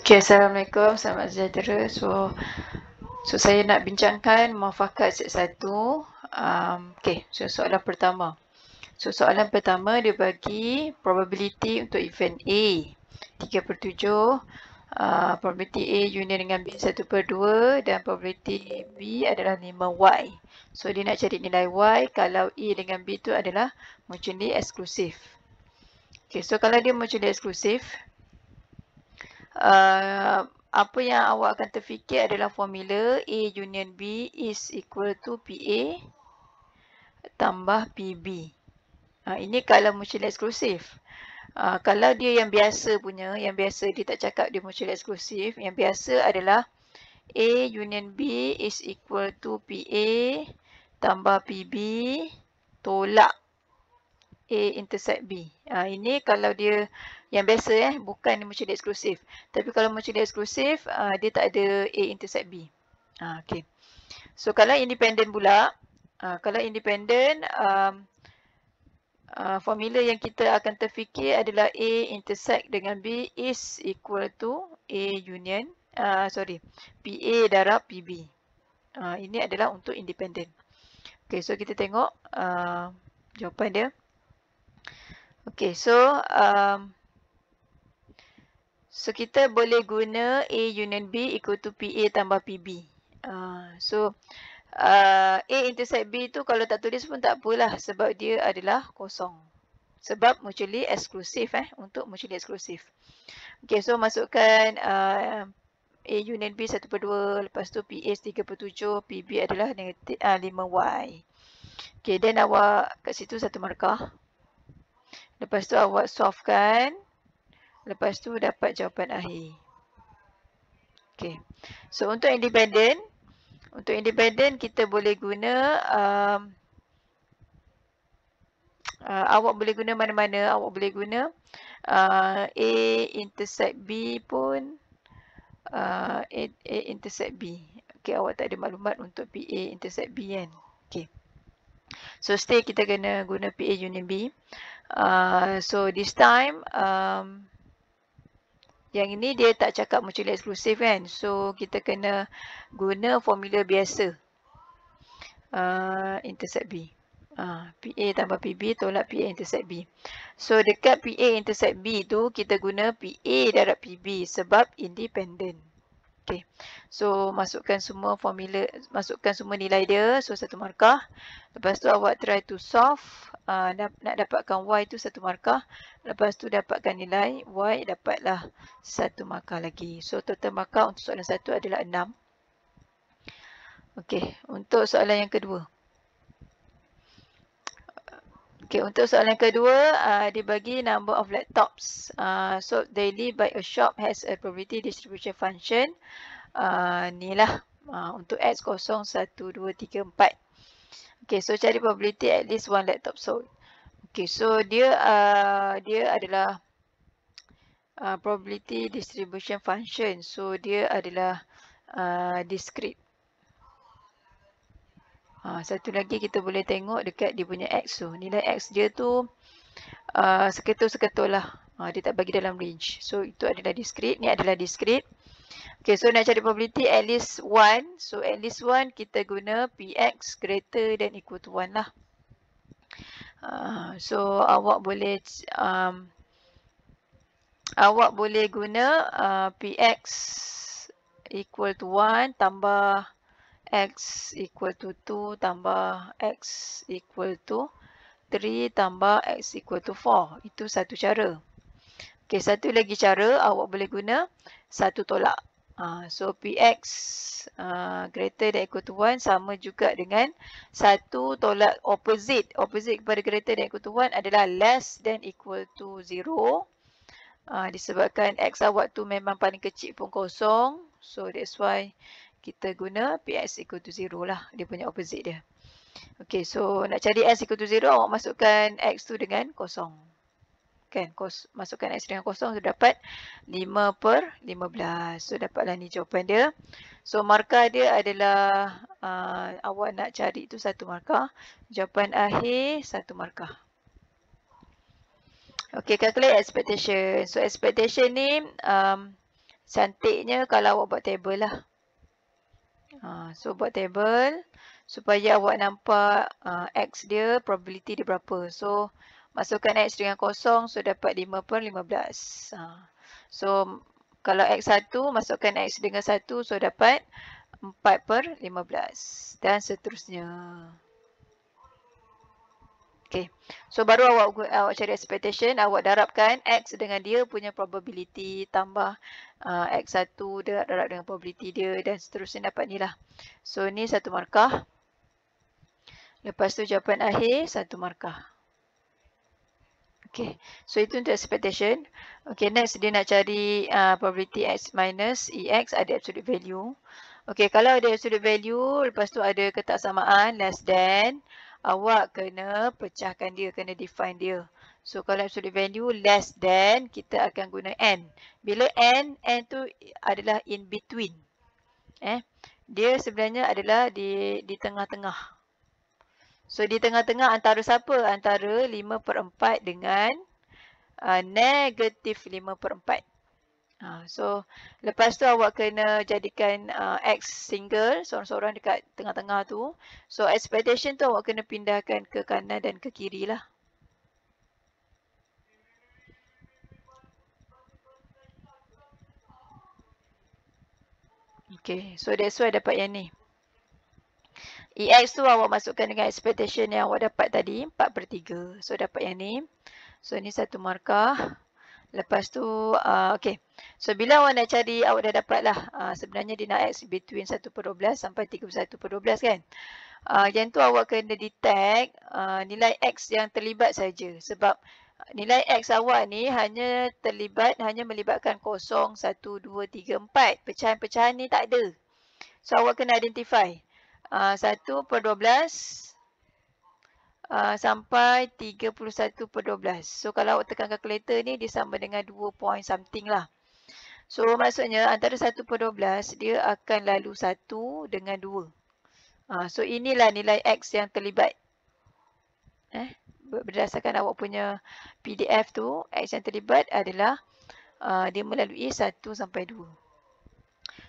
Okay, Assalamualaikum, selamat sejahtera. So saya nak bincangkan muafakat set 1. Okay, so soalan pertama. So soalan pertama dia bagi probability untuk event A 3/7, probability A union dengan B 1/2 dan probability B adalah 5Y. So dia nak cari nilai Y kalau A dengan B tu adalah mutually eksklusif. Okay, so kalau dia mutually eksklusif, apa yang awak akan terfikir adalah formula A union B is equal to PA tambah PB. Ini kalau mutually eksklusif. Kalau dia yang biasa punya, yang biasa dia tak cakap dia mutually eksklusif, yang biasa adalah A union B is equal to PA tambah PB tolak A intersect B. Ini kalau dia yang biasa bukan mutually eksklusif. Tapi kalau mutually eksklusif, dia tak ada A intersect B. Okay. So kalau independent pula, kalau independent, formula yang kita akan terfikir adalah A intersect dengan B is equal to A union, PA darab PB. Ini adalah untuk independent. Okay, so kita tengok jawapan dia. Okay, so kita boleh guna A union B equal to PA tambah PB. A intersect B tu kalau tak tulis pun tak apalah sebab dia adalah kosong. Sebab mutually eksklusif untuk mutually eksklusif. Okay, so masukkan A union B 1/2, lepas tu PA 3/7, PB adalah 5Y. Okay, then awak kat situ 1 markah. Lepas tu awak solvekan. Lepas tu dapat jawapan akhir. Okay. So untuk independent kita boleh guna awak boleh guna mana-mana. Awak boleh guna A intersect B pun A intersect B. Okay, awak tak ada maklumat untuk PA intersect B kan. Okay. So still kita kena guna PA union B. So this time yang ini dia tak cakap mutually eksklusif kan. So kita kena guna formula biasa. Intersect B. PA tambah PB tolak PA intersect B. So dekat PA intersect B tu kita guna PA darab PB sebab independent. Okay. So masukkan semua formula, masukkan semua nilai dia. So 1 markah. Lepas tu awak try to solve. Nak dapatkan Y tu 1 markah. Lepas tu dapatkan nilai Y, dapatlah 1 markah lagi. So total markah untuk soalan 1 adalah 6. Okey, untuk soalan yang kedua. Okey, untuk soalan yang kedua, dia bagi number of laptops sold daily by a shop has a probability distribution function. Ni lah untuk X 0, 1, 2, 3, 4. Okay, so cari probability at least one laptop sold. Okay, so dia adalah probability distribution function. So dia adalah discrete. Satu lagi kita boleh tengok dekat dia punya X tu. Nilai X dia tu seketul-seketul lah. Dia tak bagi dalam range. So itu adalah discrete. Ni adalah discrete. Okay, so nak cari probability at least 1. So at least 1 kita guna Px greater than equal to 1 lah. So awak boleh guna Px equal to 1 tambah X equal to 2 tambah X equal to 3 tambah X equal to 4. Itu satu cara. Okay, satu lagi cara awak boleh guna satu tolak. So Px greater than equal to 1 sama juga dengan satu tolak opposite. Opposite kepada greater than equal to 1 adalah less than equal to 0. Disebabkan X awak tu memang paling kecil pun kosong. So that's why kita guna Px equal to 0 lah. Dia punya opposite dia. Okay, so nak cari X equal to 0 awak masukkan X tu dengan kosong. Kan, masukkan X dengan kosong, so dapat 5/15. So dapatlah ni jawapan dia. So markah dia adalah awak nak cari tu 1 markah. Jawapan akhir 1 markah. Okay, calculate expectation. So expectation ni Cantiknya kalau awak buat table lah. So buat table supaya awak nampak X dia, probability dia berapa. So masukkan X dengan kosong, so dapat 5/15. So kalau X1, masukkan X dengan 1, so dapat 4/15 dan seterusnya. Okay, so baru awak cari expectation, awak darabkan X dengan dia punya probability tambah X1 darab dengan probability dia dan seterusnya dapat ni lah. So ni 1 markah. Lepas tu jawapan akhir 1 markah. Okay, so itu untuk expectation. Okay, next dia nak cari probability X minus EX ada absolute value. Okay, kalau ada absolute value, lepas tu ada ketaksamaan less than, awak kena pecahkan dia, kena define dia. So kalau absolute value less than, kita akan guna N. Bila N tu adalah in between. Dia sebenarnya adalah di tengah-tengah. So di tengah-tengah antara siapa? Antara 5/4 dengan negatif 5/4. So lepas tu awak kena jadikan X single seorang-seorang dekat tengah-tengah tu. So expectation tu awak kena pindahkan ke kanan dan ke kiri lah. Okay, so that's why dapat yang ni. EX tu awak masukkan dengan expectation yang awak dapat tadi 4/3. So dapat yang ni. So ni 1 markah. Lepas tu, okay. So bila awak nak cari, awak dah dapat lah. Sebenarnya dia nak X between 1/12 sampai 31/12 kan. Yang tu awak kena detect nilai X yang terlibat saja. Sebab nilai X awak ni hanya melibatkan 0, 1, 2, 3, 4. Pecahan-pecahan ni tak ada. So awak kena identify 1/12 sampai 31/12. So kalau awak tekan kalkulator ni, dia sama dengan 2 point something lah. So maksudnya antara 1/12 dia akan lalu 1 dengan 2. So inilah nilai X yang terlibat. Berdasarkan awak punya PDF tu, X yang terlibat adalah dia melalui 1 sampai 2.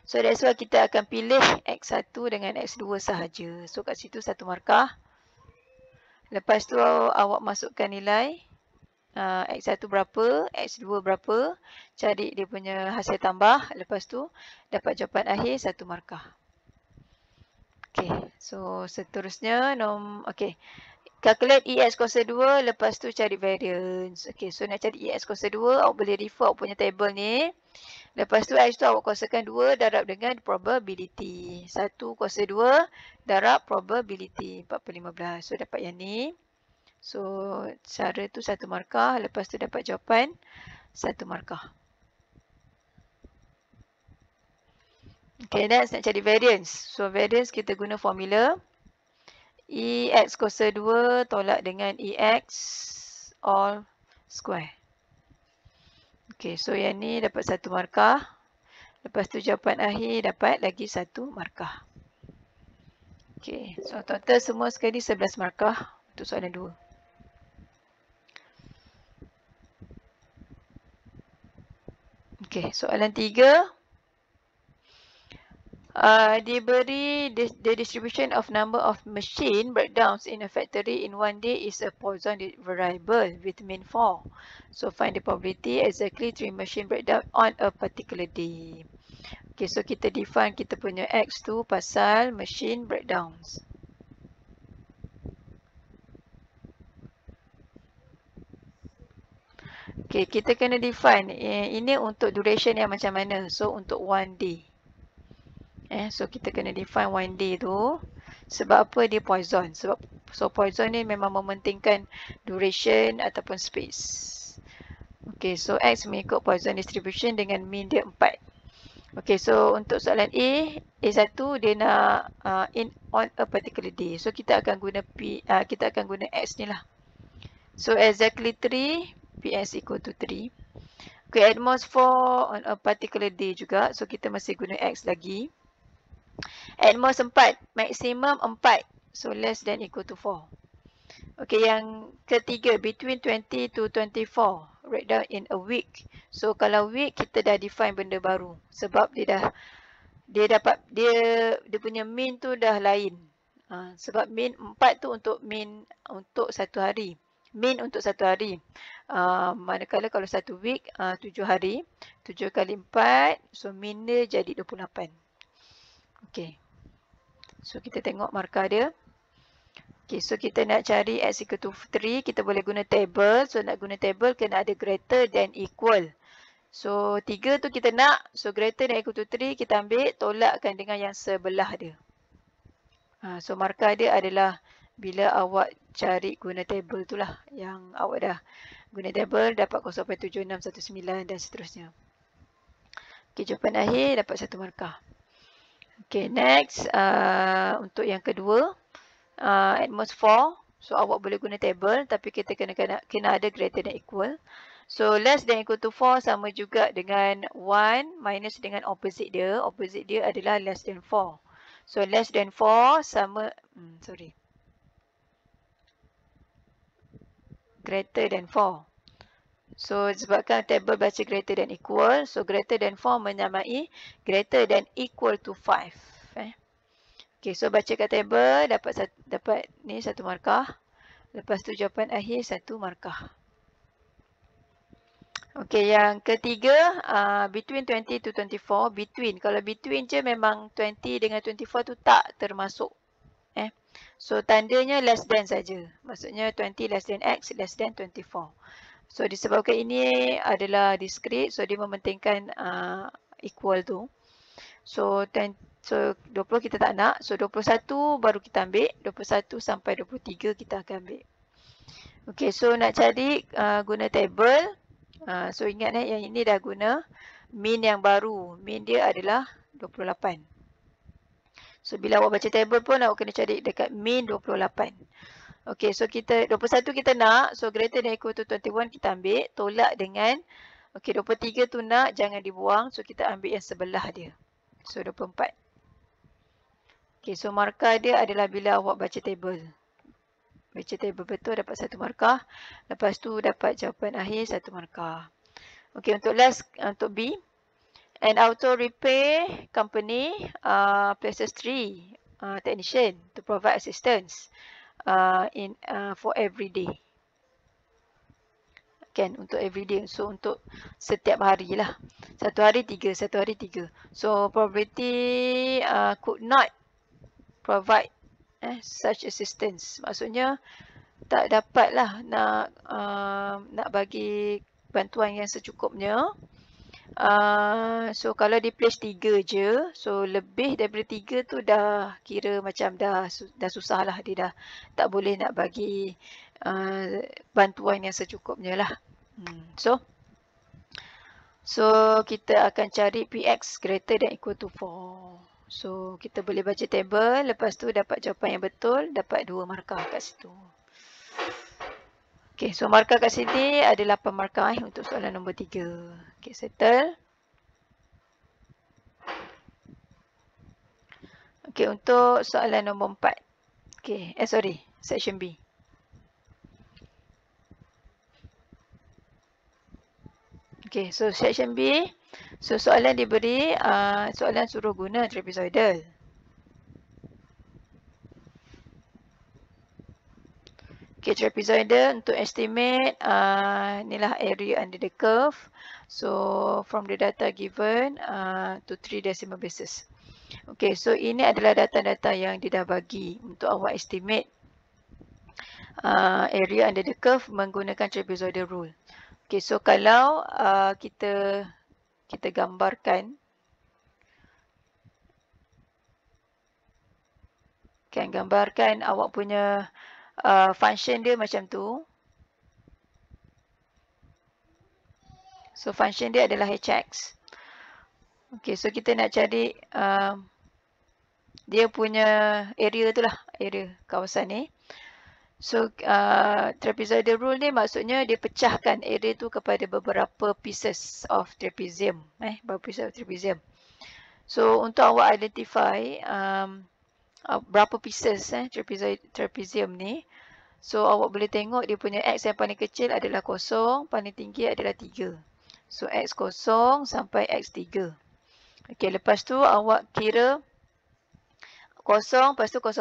So that's why kita akan pilih X1 dengan X2 sahaja. So kat situ 1 markah. Lepas tu awak masukkan nilai X1 berapa, X2 berapa, cari dia punya hasil tambah. Lepas tu dapat jawapan akhir 1 markah. Okay, so seterusnya okay. Calculate EX kuasa 2, lepas tu cari variance. Okay, so nak cari EX kuasa 2, awak boleh refer awak punya table ni. Lepas tu X tu awak kuasakan 2 darab dengan probability. 1 kuasa 2 darab probability 4/15. So dapat yang ni. So cara tu 1 markah. Lepas tu dapat jawapan 1 markah. Okay, next nak cari variance. So variance kita guna formula. EX kuasa 2 tolak dengan EX all square. Okay, so yang ni dapat 1 markah. Lepas tu jawapan akhir dapat lagi 1 markah. Okay, so total semua sekali 11 markah untuk soalan 2. Okay, soalan 3. Diberi the distribution of number of machine breakdowns in a factory in one day is a Poisson variable with mean 4. So find the probability exactly 3 machine breakdown on a particular day. Okay, so kita define kita punya X tu pasal machine breakdowns. Okay, kita kena define ini untuk duration yang macam mana. So untuk one day. So kita kena define one day tu. Sebab apa dia Poisson? Sebab Poisson ni memang mementingkan duration ataupun space. Okay, so X mengikut Poisson distribution dengan mean dia 4. Okay, so untuk soalan A1 dia nak on a particular day. So kita akan guna X ni lah. So exactly 3, Px equal to 3. Okay, at most 4 on a particular day juga. So kita masih guna X lagi. At most 4, maximum 4. So less than equal to 4. Okay, yang ketiga, between 20 to 24. breakdown in a week. So kalau week kita dah define benda baru sebab dia punya mean tu dah lain. Sebab mean 4 tu untuk mean untuk satu hari. Mean untuk satu hari. Manakala kalau satu week 7 hari, 7 kali 4, so mean dia jadi 28. Okay. So kita tengok markah dia. Okay, so kita nak cari x equal to 3, kita boleh guna table. So nak guna table kena ada greater than equal. So 3 tu kita nak, so greater than equal to 3 kita ambil, tolakkan dengan yang sebelah dia. So markah dia adalah bila awak cari guna table tu lah. Yang awak dah guna table dapat 0.7619 dan seterusnya. Okay, jawapan akhir dapat 1 markah. Okay, next untuk yang kedua. At most 4. So awak boleh guna table tapi kita kena ada greater than equal. So less than equal to 4 sama juga dengan 1 minus dengan opposite dia. Opposite dia adalah less than 4. So less than 4 sama greater than 4. So sebabkan table baca greater than equal, so greater than 4 menyamai greater than equal to 5. Okay, so baca kat table dapat ni 1 markah. Lepas tu jawapan akhir 1 markah. Okay, yang ketiga, between 20 to 24. Between, kalau between je memang 20 dengan 24 tu tak termasuk. So tandanya less than saja. Maksudnya 20 less than x less than 24. So disebabkan ini adalah discrete, so dia mementingkan equal tu. So 20 kita tak nak. So 21 baru kita ambil. 21 sampai 23 kita akan ambil. Okay, so nak cari guna table. So ingat yang ini dah guna mean yang baru. Mean dia adalah 28. So bila awak baca table pun awak kena cari dekat mean 28. Okay, so 21 kita nak. So greater than equal to 21 kita ambil. Tolak dengan, okay 23 tu nak, jangan dibuang. So kita ambil yang sebelah dia. So 24. Okay, so markah dia adalah bila awak baca table. Baca table betul dapat 1 markah. Lepas tu dapat jawapan akhir 1 markah. Okay, untuk last, untuk B. An auto repair company places 3 technician to provide assistance for every day. Kan, untuk every day. So untuk setiap hari lah. Satu hari 3. So probability could not provide such assistance. Maksudnya tak dapatlah nak bagi bantuan yang secukupnya. So kalau di place 3 je, so lebih daripada 3 tu dah kira macam dah susah lah. Dia dah tak boleh nak bagi bantuan yang secukupnya lah. So kita akan cari PX greater than equal to 4. So kita boleh baca table, lepas tu dapat jawapan yang betul, dapat 2 markah kat situ. Okay, so markah kat sini ada 8 markah untuk soalan nombor 3. Okay, settle. Okay, untuk soalan nombor 4. Okay, section B. Okay, so section B. So soalan diberi, soalan suruh guna trapezoidal. Okay, trapezoidal untuk estimate inilah area under the curve. So from the data given to 3 decimal bases. Okay, so ini adalah data-data yang dia dah bagi untuk awak estimate area under the curve menggunakan trapezoidal rule. Okay, so kalau kita gambarkan, gambarkan awak punya function dia macam tu. So function dia adalah hx. Okay, so kita nak cari dia punya area tu lah, area kawasan ni. So trapezoidal rule ni maksudnya dia pecahkan area tu kepada beberapa pieces of trapezium. Beberapa pieces of trapezium. So untuk awak identify berapa pieces trapezium ni. So awak boleh tengok dia punya X yang paling kecil adalah 0, paling tinggi adalah 3. So X 0 sampai X 3. Okey, lepas tu awak kira 0, lepas tu 0.5.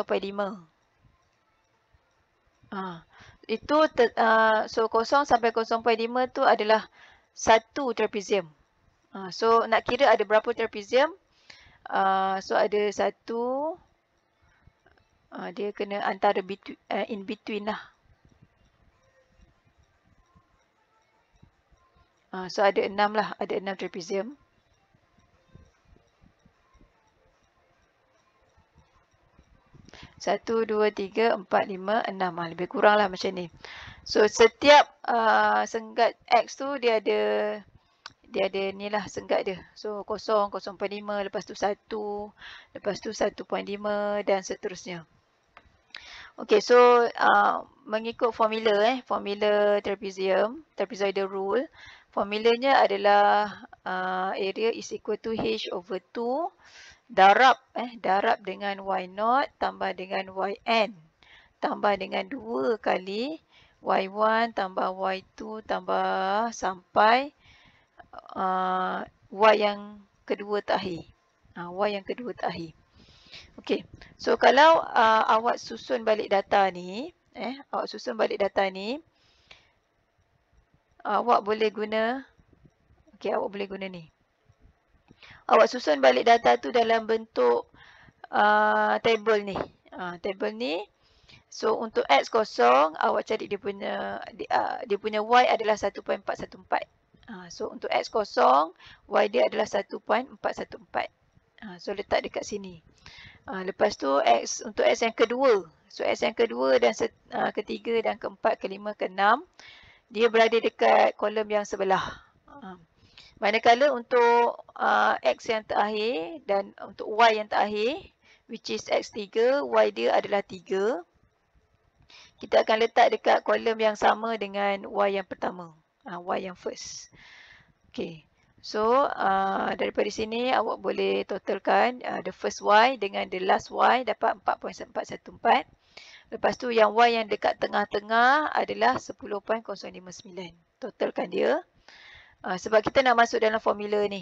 Itu so 0 sampai 0.5 tu adalah satu trapezium. So nak kira ada berapa trapezium? So ada satu, dia kena antara in between lah. So ada 6 lah, ada 6 trapezium. Satu, dua, tiga, empat, lima, enam. Lebih kurang lah macam ni. So setiap senggat X tu dia ada ni lah senggat dia. So 0, 0.5, lepas tu 1, lepas tu 1.5 dan seterusnya. Okay, so mengikut formula trapezoidal rule, formulanya adalah area is equal to H over 2 darab dengan Y0 tambah dengan Yn tambah dengan 2 kali Y1 tambah Y2 tambah sampai Y yang kedua terakhir. Y yang kedua terakhir. Okey. So kalau awak susun balik data ni, awak boleh guna ni. Awak susun balik data tu dalam bentuk table ni. Table ni. So untuk X 0, awak cari dia punya Y adalah 1.414. So untuk X 0, Y dia adalah 1.414. So letak dekat sini. Lepas tu untuk X yang kedua. So X yang kedua dan ketiga dan keempat, kelima, keenam, dia berada dekat kolom yang sebelah. Manakala untuk X yang terakhir dan untuk Y yang terakhir, which is X3, Y dia adalah 3. Kita akan letak dekat kolom yang sama dengan Y yang pertama. Y yang first. Okay. So, daripada sini awak boleh totalkan the first Y dengan the last Y dapat 4.414. Lepas tu yang Y yang dekat tengah-tengah adalah 10.059. Totalkan dia. Sebab kita nak masuk dalam formula ni.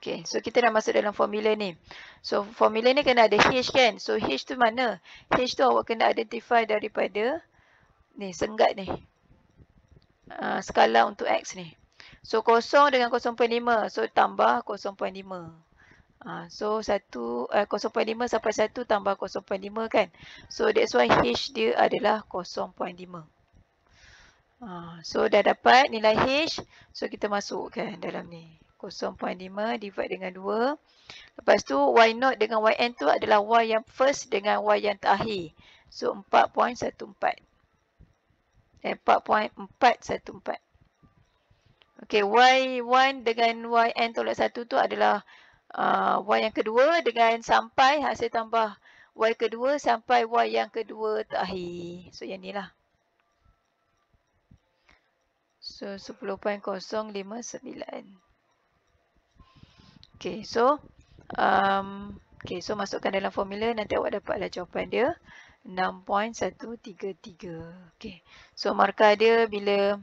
Okay, so kita dah masuk dalam formula ni. So formula ni kena ada H kan. So H tu mana? H tu awak kena identify daripada ni senggat ni. Skala untuk X ni. So 0 dengan 0.5. So tambah 0.5. So 0.5 sampai 1 tambah 0.5 kan. So that's why H dia adalah 0.5. So dah dapat nilai H. So kita masukkan dalam ni. 0.5 divide dengan 2. Lepas tu Y0 dengan Yn tu adalah Y yang first dengan Y yang terakhir. So 4.14. 4.414. Okay, Y1 dengan Yn tolak 1 tu adalah Y yang kedua dengan sampai hasil tambah Y kedua sampai Y yang kedua terakhir. So yang ni lah. So 10.059. Okay, so masukkan dalam formula, nanti awak dapatlah jawapan dia 6.133. Okay, so markah dia bila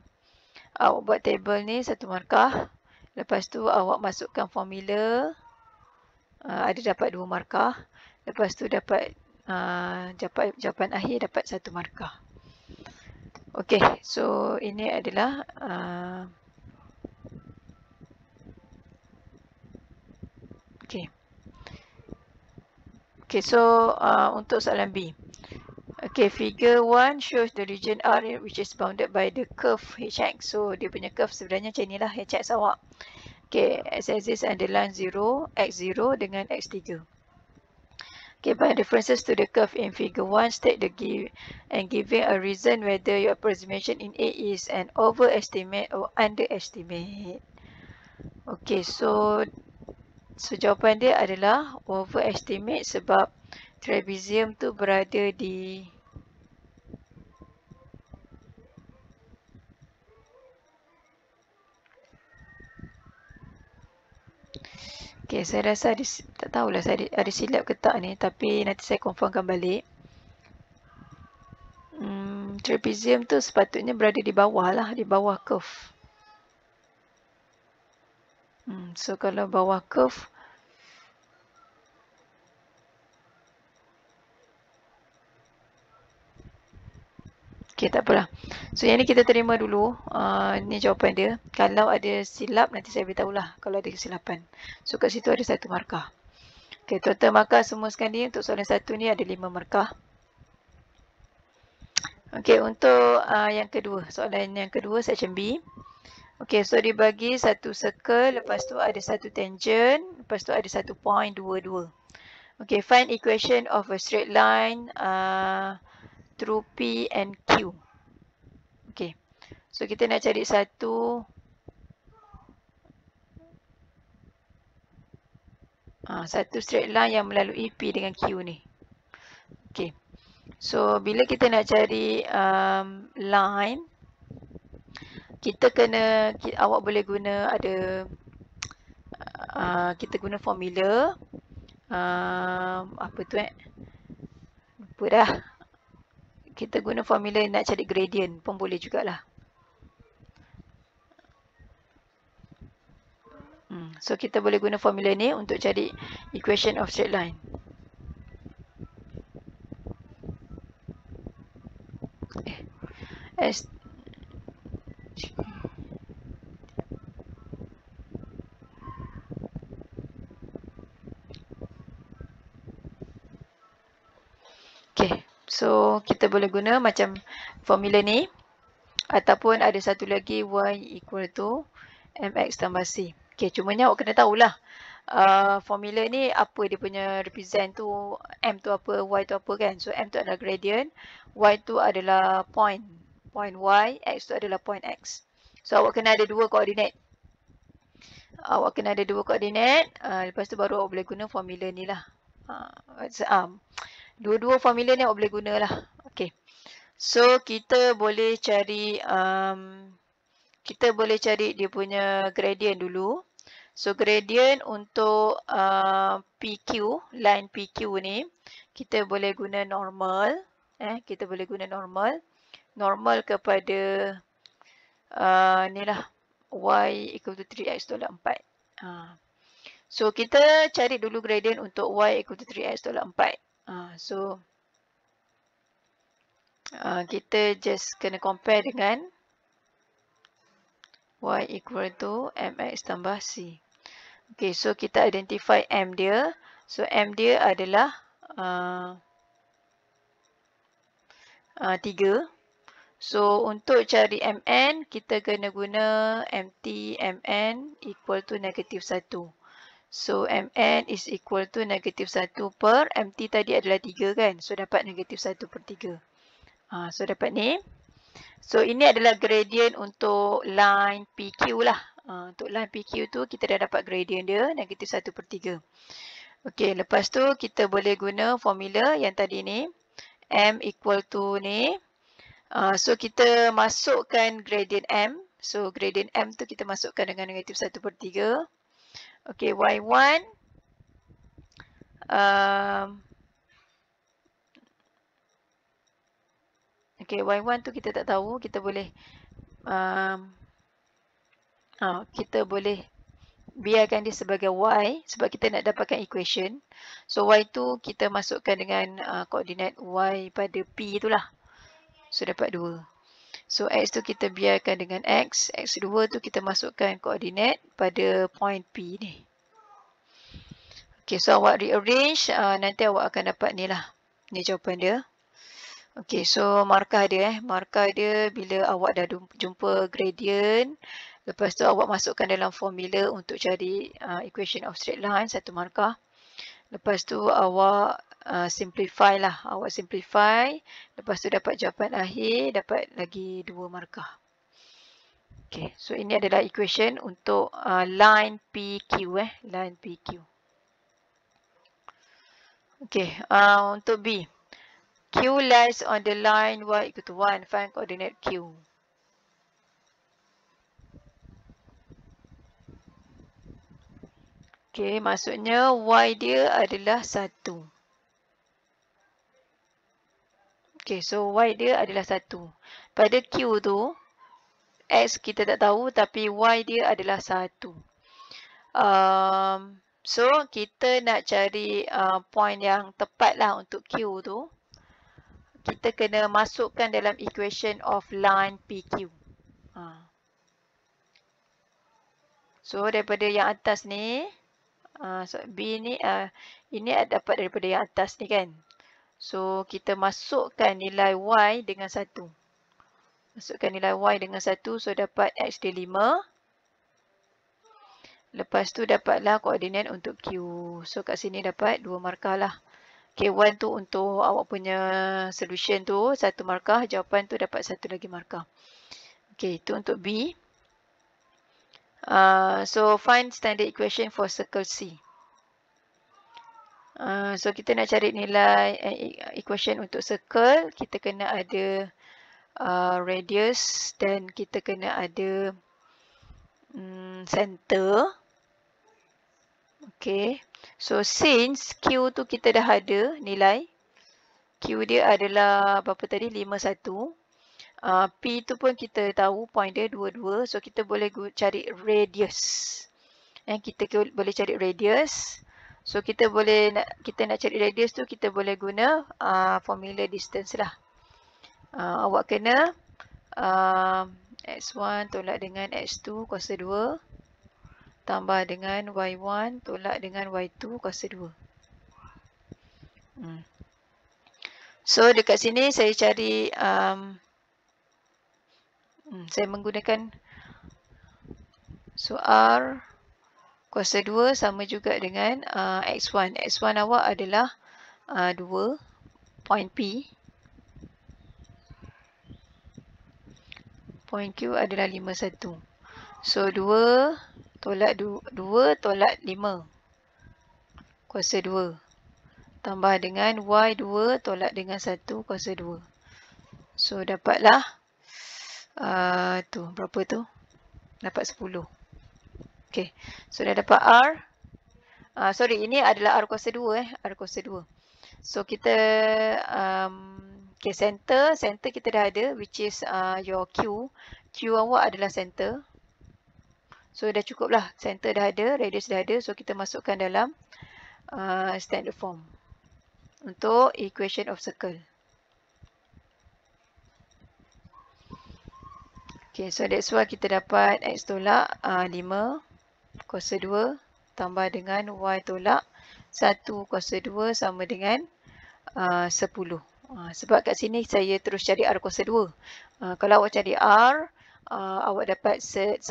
awak buat table ni 1 markah. Lepas tu awak masukkan formula, ada dapat 2 markah. Lepas tu dapat jawapan akhir dapat 1 markah. Okay, so ini adalah Okay, so untuk soalan B. Okay, figure 1 shows the region R which is bounded by the curve Hx. So, dia punya curve sebenarnya macam inilah Hx awak. Okay, x-axis and the line 0, x0 dengan x3. Okay, by references to the curve in figure 1, state the giving a reason whether your approximation in A is an overestimate or underestimate. Okay, so jawapan dia adalah overestimate sebab trapezium tu berada di Okay, saya rasa tak tahulah saya ada silap ke tak ni, tapi nanti saya confirmkan balik. Trapezium tu sepatutnya berada di bawah lah, di bawah curve. So kalau bawah curve, okay, tak apalah. So yang ni kita terima dulu. Ni jawapan dia. Kalau ada silap nanti saya beritahulah kalau ada kesilapan. So kat situ ada 1 markah. Okay, total markah semua sekali untuk soalan 1 ni ada 5 markah. Okay, untuk yang kedua, soalan yang kedua section B. Okay, so dibagi satu circle, lepas tu ada satu tangent, lepas tu ada satu point, dua. Okay, find equation of a straight line through P and Q. Okay, so kita nak cari satu straight line yang melalui P dengan Q ni. Okay, so bila kita nak cari line, awak boleh guna kita guna formula. Apa tu lupa dah. Kita guna formula nak cari gradient pun boleh jugalah. So kita boleh guna formula ni untuk cari equation of straight line. Okay, so kita boleh guna macam formula ni, ataupun ada satu lagi y equal to mx tambah c. Okay, cumanya awak kena tahulah formula ni apa dia punya represent tu, m tu apa, y tu apa kan. So m tu adalah gradient, y tu adalah point y, x tu adalah point x. So awak kena ada dua koordinat. Lepas tu baru awak boleh guna formula ni lah. Dua-dua formula ni awak boleh guna lah. Okay. So kita boleh cari dia punya gradient dulu. So gradient untuk PQ, line PQ ni, kita boleh guna normal. Kita boleh guna normal. Normal kepada ni lah, y equal to 3x tolak 4. So kita cari dulu gradient untuk y equal to 3x tolak 4. So kita just kena compare dengan y equal to mx tambah c. Okay, so kita identify m dia. So m dia adalah 3. So untuk cari mn, kita kena guna mt mn equal to negative 1. So mn is equal to negative 1 per mt tadi adalah 3 kan. So dapat negative 1 per 3. So dapat ni. So ini adalah gradient untuk line PQ lah. Untuk line PQ tu kita dah dapat gradient dia negative 1 per 3. Okay, lepas tu kita boleh guna formula yang tadi ni. M equal to ni. So kita masukkan gradient M. So gradient M tu kita masukkan dengan negative 1 per 3. Okay, Y1. Okay, Y1 tu kita tak tahu. Kita boleh biarkan dia sebagai Y sebab kita nak dapatkan equation. So Y2 kita masukkan dengan koordinat Y pada P tu lah. So dapat 2. So X tu kita biarkan dengan X. X2 tu kita masukkan koordinat pada point P ni. Okay, so awak rearrange. Nanti awak akan dapat ni lah. Ni jawapan dia. Okay, so markah dia markah dia bila awak dah jumpa gradient. Lepas tu awak masukkan dalam formula untuk cari equation of straight line, 1 markah. Lepas tu awak simplify lah. Awak simplify. Lepas tu dapat jawapan akhir, dapat lagi 2 markah. Okay, so ini adalah equation untuk line PQ. Line PQ. Okay, untuk B. Q lies on the line y equal to 1. Find coordinate Q. Okay, maksudnya Y dia adalah 1. Okay, so Y dia adalah 1. Pada Q tu, X kita tak tahu tapi Y dia adalah 1. So, kita nak cari point yang tepat lah untuk Q tu. Kita kena masukkan dalam equation of line PQ. So, daripada yang atas ni, so B ni, ini dapat daripada yang atas ni kan. So, kita masukkan nilai Y dengan 1. Masukkan nilai Y dengan 1, so dapat X dia 5. Lepas tu dapatlah koordinat untuk Q. So, kat sini dapat 2 markah lah. Okay, 1 tu untuk awak punya solution tu, 1 markah. Jawapan tu dapat 1 lagi markah. Okay, itu untuk B. So, find standard equation for circle C. So, kita nak cari nilai equation untuk circle. Kita kena ada radius dan kita kena ada center. Okay. So, since Q tu kita dah ada nilai. Q dia adalah berapa tadi? 51. P tu pun kita tahu point dia 22. So, kita boleh cari radius. Kita boleh cari radius. So, kita nak cari radius tu, kita boleh guna formula distance lah. Awak kena X1 tolak dengan X2 kuasa 2. Tambah dengan Y1 tolak dengan Y2 kuasa 2. So, dekat sini saya cari, saya menggunakan, so R kuasa 2 sama juga dengan X1. X1 awak adalah 2, point P. Point Q adalah 51. So, 2 tolak 5 kuasa 2. Tambah dengan Y2 tolak dengan 1 kuasa 2. So, dapatlah tu, berapa tu? Dapat 10. Okay, so dah dapat R. Sorry, ini adalah R kuasa 2. R kuasa 2. So, kita, okay, center kita dah ada, which is your Q. Q awak adalah center. So, dah cukup lah. Center dah ada, radius dah ada. So, kita masukkan dalam standard form untuk equation of circle. Okay, so that's why kita dapat X tolak 5 kuasa 2 tambah dengan Y tolak 1 kuasa 2 sama dengan 10. Sebab kat sini saya terus cari R kuasa 2. Kalau awak cari R, awak dapat 10.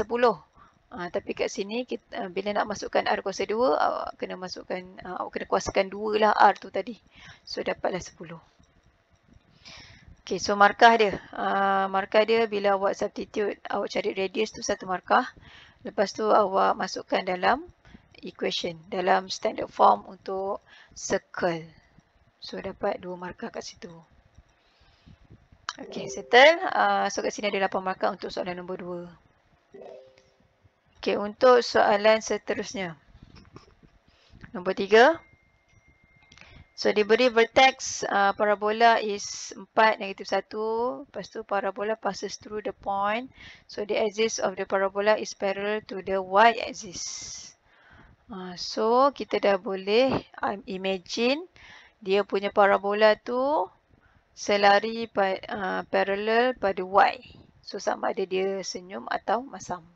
Tapi kat sini kita, bila nak masukkan R kuasa 2, awak kena kuasakan 2 lah R tu tadi. So dapatlah 10. Okay, so markah dia. Markah dia bila awak substitute, awak cari radius tu 1 markah. Lepas tu awak masukkan dalam equation, dalam standard form untuk circle. So dapat 2 markah kat situ. Okay, settle. So kat sini ada 8 markah untuk soalan nombor 2. Okay, untuk soalan seterusnya. Nombor 3. So, diberi vertex parabola is 4, negative 1. Lepas tu parabola passes through the point. So, the axis of the parabola is parallel to the y-axis. So, kita dah boleh imagine dia punya parabola tu selari parallel pada y. So, sama ada dia senyum atau masam.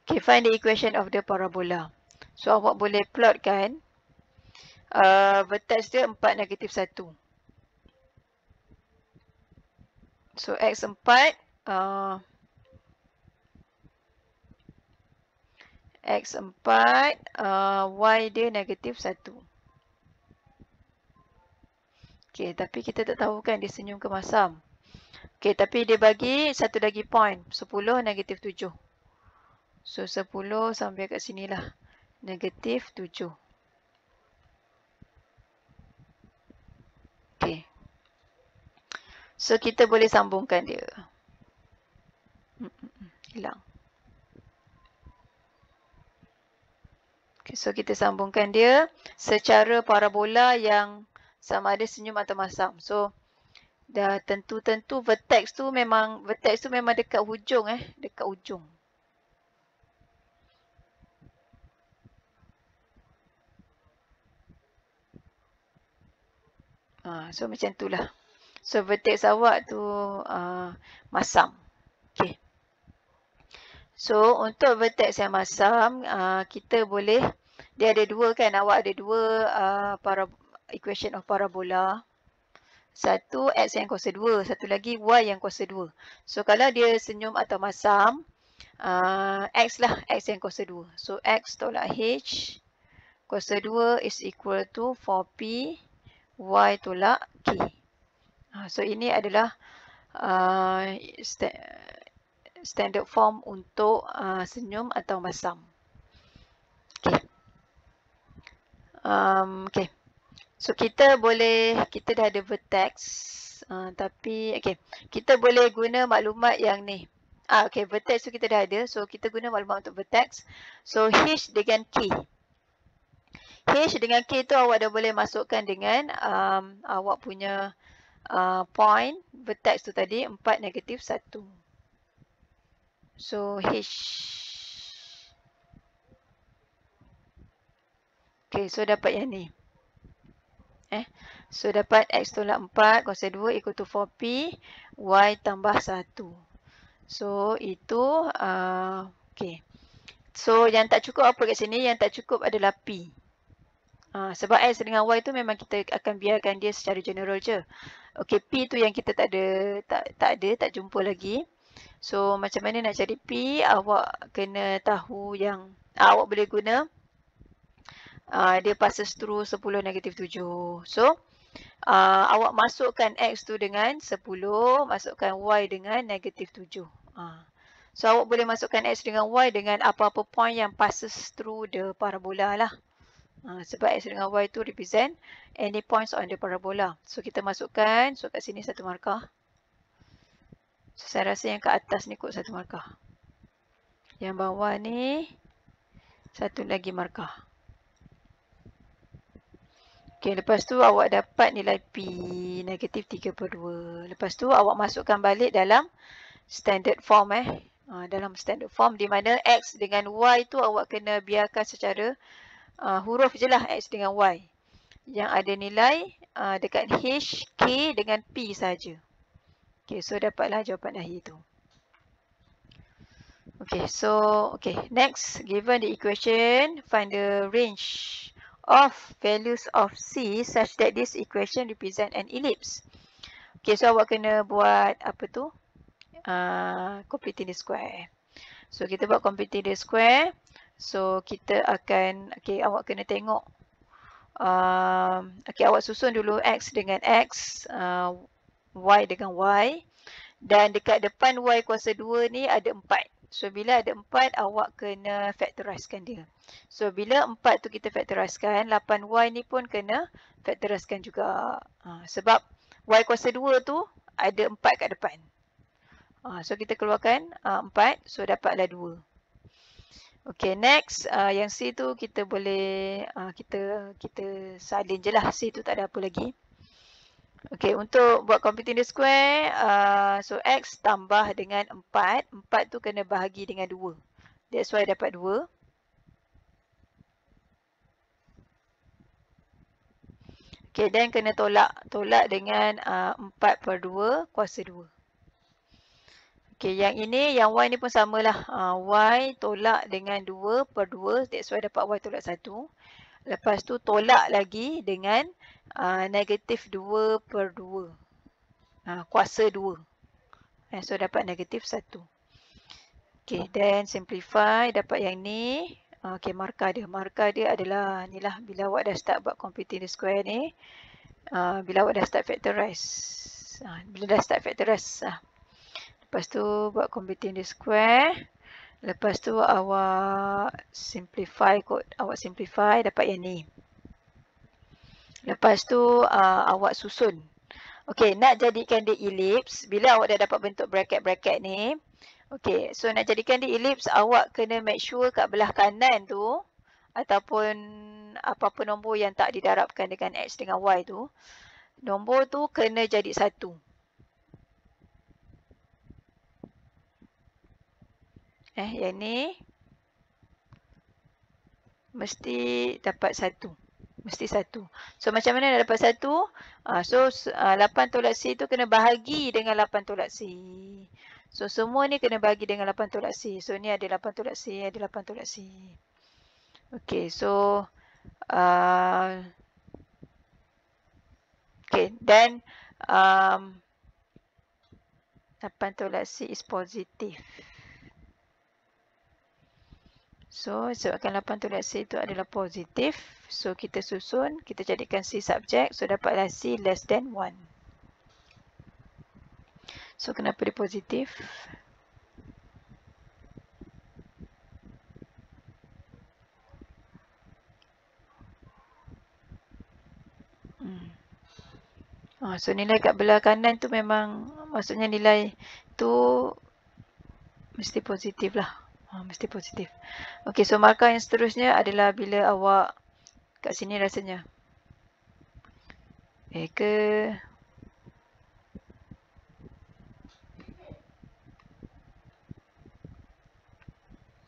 Okay, find the equation of the parabola. So, awak boleh plotkan vertex dia 4, negative 1. So, X4, Y dia negative 1. Okay, tapi kita tak tahu kan dia senyum ke masam. Okay, tapi dia bagi satu lagi point, 10, negative 7. So, 10 sampai kat sinilah. Negatif 7. Okay. So, kita boleh sambungkan dia. Hilang. Okay, so kita sambungkan dia secara parabola yang sama ada senyum atau masam. So dah tentu-tentu vertex tu memang dekat hujung dekat ujung. So macam itulah. So vertex awak tu masam. Okay. So untuk vertex yang masam, kita boleh, dia ada dua kan, awak ada dua equation of parabola. Satu x yang kuasa 2, satu lagi y yang kuasa 2. So kalau dia senyum atau masam, x lah, x yang kuasa 2. So x tolak h kuasa 2 is equal to 4p y tolak k. So ini adalah standard form untuk senyum atau masam. Okay. Okay. So kita dah ada vertex, tapi okay, kita boleh guna maklumat yang ni. Okay, vertex tu kita dah ada, so kita guna maklumat untuk vertex. So h dengan k. H dengan k tu awak dah boleh masukkan dengan awak punya point vertex tu tadi 4, -1. So h. Okay, so dapat yang ni. So dapat x tolak 4 kuasa 2 equal to 4p y tambah 1. So itu okay. So yang tak cukup apa kat sini? Yang tak cukup adalah p. Sebab x dengan y tu memang kita akan biarkan dia secara general je. Okay, p tu yang kita tak jumpa lagi. So macam mana nak cari p? Awak kena tahu yang awak boleh guna dia passes through 10 -7. So awak masukkan x tu dengan 10, masukkan y dengan -7. So awak boleh masukkan x dengan y dengan apa-apa point yang passes through the parabola lah. Sebab x dengan y tu represent any points on the parabola. So kita masukkan, so kat sini satu markah. So saya rasa yang kat atas ni kot satu markah. Yang bawah ni satu lagi markah. Okay, lepas tu awak dapat nilai P -3/2. Lepas tu awak masukkan balik dalam standard form dalam standard form di mana X dengan Y tu awak kena biarkan secara huruf je lah X dengan Y. Yang ada nilai dekat H, K dengan P saja. Okay, so dapatlah jawapan akhir tu. Okay, so next, given the equation, find the range of values of C such that this equation represent an ellipse. Okay, so awak kena buat apa tu? Completing the square. So kita buat completing the square. So kita akan, awak kena tengok. Awak susun dulu X dengan X, Y dengan Y. Dan dekat depan Y kuasa 2 ni ada 4. So bila ada 4, awak kena factorizekan dia. So bila 4 tu kita factorizekan, 8Y ni pun kena factorizekan juga. Sebab Y kuasa 2 tu ada 4 kat depan. So kita keluarkan 4, so dapatlah 2. Okay, next yang C tu kita boleh kita salin je lah. C tu tak ada apa lagi. Okay, untuk buat computing the square, so X tambah dengan 4. 4 tu kena bahagi dengan 2. That's why dapat 2. Okay, dan kena tolak dengan 4/2 kuasa 2. Okay, yang ini, yang Y ni pun samalah. Y tolak dengan 2/2. That's why dapat Y tolak 1. Lepas tu tolak lagi dengan -2/2. Kuasa 2. So dapat -1. Okay, then simplify. Dapat yang ni. Okay, markah dia. Markah dia adalah ni lah. Bila awak dah start buat computing the square ni. Bila awak dah start factorize. Bila dah start factorize. Lepas tu buat computing the square. Lepas tu awak simplify kot. Awak simplify dapat yang ni. Lepas tu awak susun. Okay, nak jadikan dia ellipse. Bila awak dah dapat bentuk bracket-bracket ni. Okay, so nak jadikan dia ellipse, awak kena make sure kat belah kanan tu ataupun apa-apa nombor yang tak didarabkan dengan X dengan Y tu, nombor tu kena jadi 1. Yang ni mesti dapat 1. Mesti 1. So macam mana nak dapat 1? So 8 tolak C tu kena bahagi dengan 8 tolak C. So semua ni kena bahagi dengan 8 tolak C. So ni ada 8 tolak C, ada 8 tolak C. Okay, so okay, dan 8 tolak C is positive. So, sebabkan 8 tolak C itu adalah positif, so kita susun, kita jadikan C subjek, so dapatlah C less than 1. So, kenapa dia positif? So, nilai kat belah kanan tu memang, maksudnya nilai tu mesti positif lah. Mesti positif. Okay, so markah yang seterusnya adalah bila awak kat sini rasanya.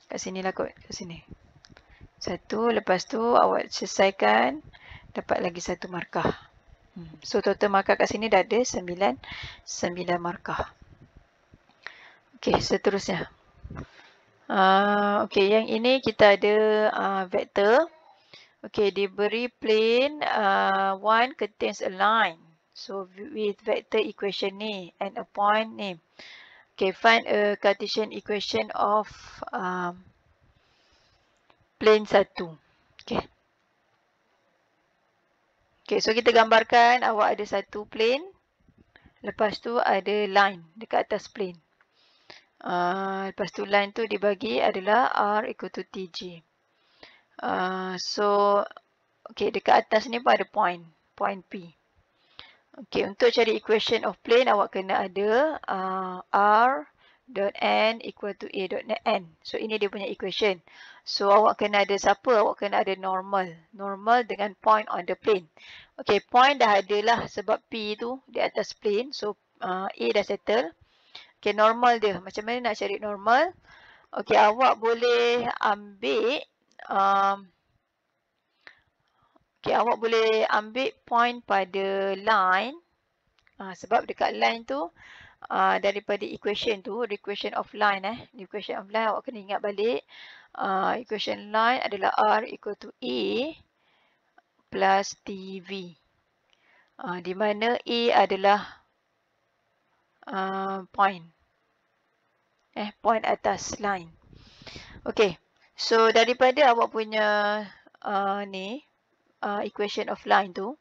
Kat sini lah kot, kat sini. 1, lepas tu awak selesaikan, dapat lagi 1 markah. So total markah kat sini dah ada 9 markah. Okay, seterusnya. Okay, yang ini kita ada vektor. Okay, diberi plane 1 contains a line. So with vector equation ni and a point ni. Okay, find a Cartesian equation of plane 1. Okay. Okay, so kita gambarkan awak ada satu plane. Lepas tu ada line dekat atas plane. Lepas tu line tu dibagi adalah R equal to TG. So, okay, dekat atas ni pun ada point P. Okay, untuk cari equation of plane awak kena ada R dot N equal to A dot N. So, ini dia punya equation. So, awak kena ada siapa? Awak kena ada normal. Normal dengan point on the plane. Okay, point dah ada lah sebab P tu di atas plane. So, A dah settle. Okay, normal dia. Macam mana nak cari normal? Okay, awak boleh ambil awak boleh ambil point pada line. Sebab dekat line tu daripada equation tu, equation of line equation of line awak kena ingat balik. Equation line adalah R equal to A plus TV. Di mana A adalah point. Point atas line. Okay. So, daripada awak punya equation of line tu,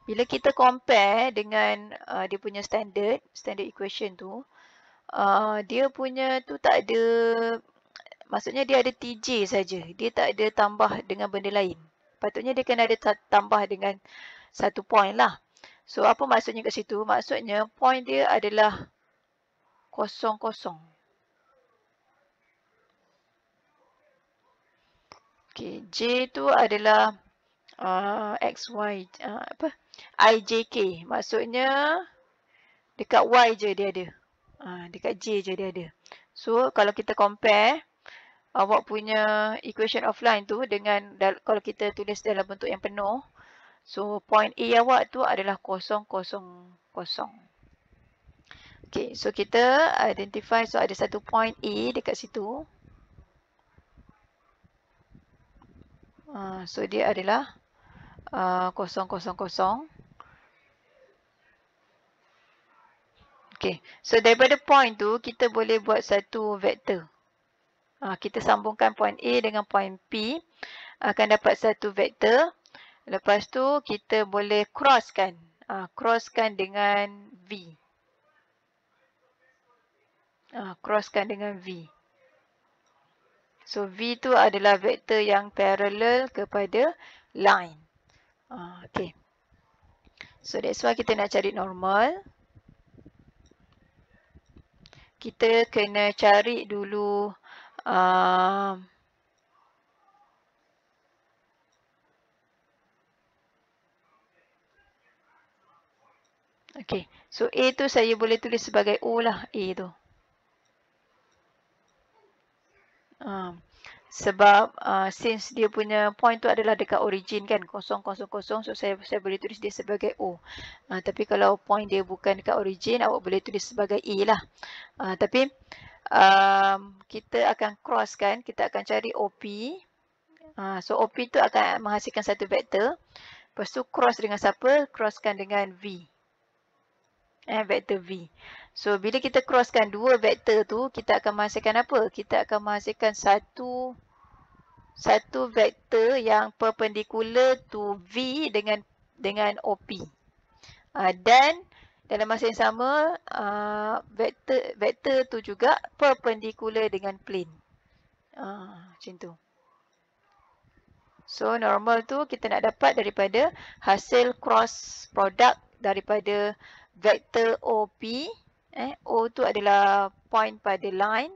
bila kita compare dengan dia punya standard equation tu, dia punya tu tak ada, maksudnya dia ada TJ saja. Dia tak ada tambah dengan benda lain. Patutnya dia kena ada tambah dengan satu point lah. So, apa maksudnya kat situ? Maksudnya point dia adalah 0, 0. Okay, J tu adalah XY, IJK. Maksudnya dekat Y je dia ada. Dekat J je dia ada. So, kalau kita compare awak punya equation of line tu dengan kalau kita tulis dalam bentuk yang penuh. So, point A awak tu adalah 0, 0, 0. Okay, so kita identify, so ada satu point A dekat situ. So, dia adalah 0, 0, 0. Okay, so daripada point tu kita boleh buat satu vektor. Kita sambungkan point A dengan point P, akan dapat satu vektor. Lepas tu kita boleh crosskan. Crosskan dengan V. Crosskan dengan V. So V tu adalah vektor yang parallel kepada line. Okay. So that's why kita nak cari normal. Kita kena cari dulu Okay, so A tu saya boleh tulis sebagai O lah, A tu. Sebab since dia punya point tu adalah dekat origin kan, 0, 0, 0, so saya boleh tulis dia sebagai O. Tapi kalau point dia bukan dekat origin, awak boleh tulis sebagai A lah. Tapi kita akan cross kan, kita akan cari OP. So OP tu akan menghasilkan satu vektor. Lepas tu cross dengan siapa? Crosskan dengan V. Vektor V. So bila kita crosskan dua vektor tu, kita akan menghasilkan apa? Kita akan menghasilkan satu vektor yang perpendicular to V dengan OP. Dan dalam masa yang sama, vektor tu juga perpendicular dengan plane. Macam tu. So normal tu kita nak dapat daripada hasil cross product daripada vektor OP. O tu adalah point pada line,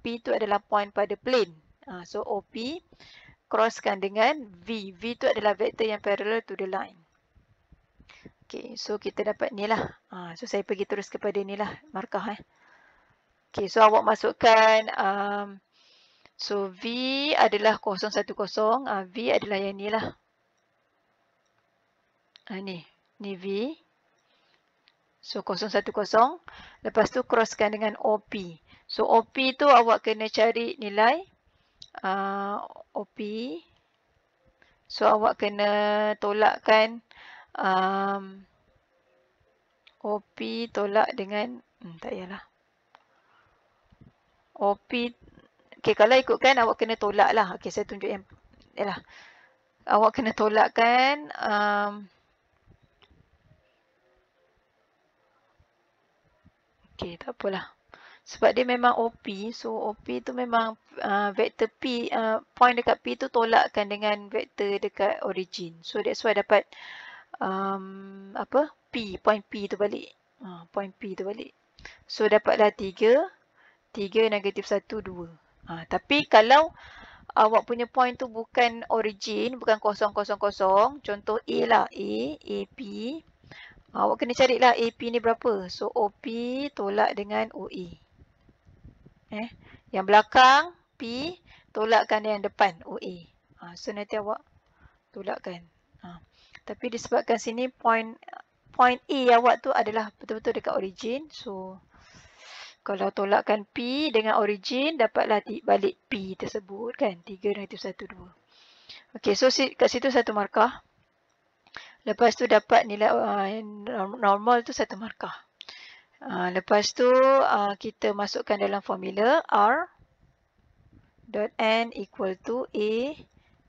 P tu adalah point pada plane. So OP crosskan dengan V. V tu adalah vektor yang parallel to the line. Okay, so kita dapat ni lah. So saya pergi terus kepada ni lah markah. Okay, so awak masukkan, so V adalah 010. V adalah yang ni lah. Ni V. So 010. Lepas tu crosskan dengan OP. So OP tu awak kena cari nilai OP. So awak kena tolakkan OP tolak dengan tak payahlah. OP, okay, kalau ikutkan awak kena tolak lah. Okay, saya tunjuk yang yalah. Awak kena tolakkan okay, tak apalah. Sebab dia memang OP, so OP tu memang vektor P, point dekat P tu tolakkan dengan vektor dekat origin. So that's why dapat P, point P tu balik. Point P tu balik. So dapatlah 3, negatif 1, 2. Tapi kalau awak punya point tu bukan origin, bukan 0, 0, 0, contoh A lah, A, P. Awak kena carilah AP ni berapa. So OP tolak dengan OA. Yang belakang P tolakkan yang depan OA. So nanti awak tolakkan. Tapi disebabkan sini point A awak tu adalah betul-betul dekat origin. So kalau tolakkan P dengan origin, dapatlah balik P tersebut kan. 3 negatif 1, 2. Okay, so kat situ satu markah. Lepas tu dapat nilai normal tu satu markah. Lepas tu kita masukkan dalam formula R dot N equal to A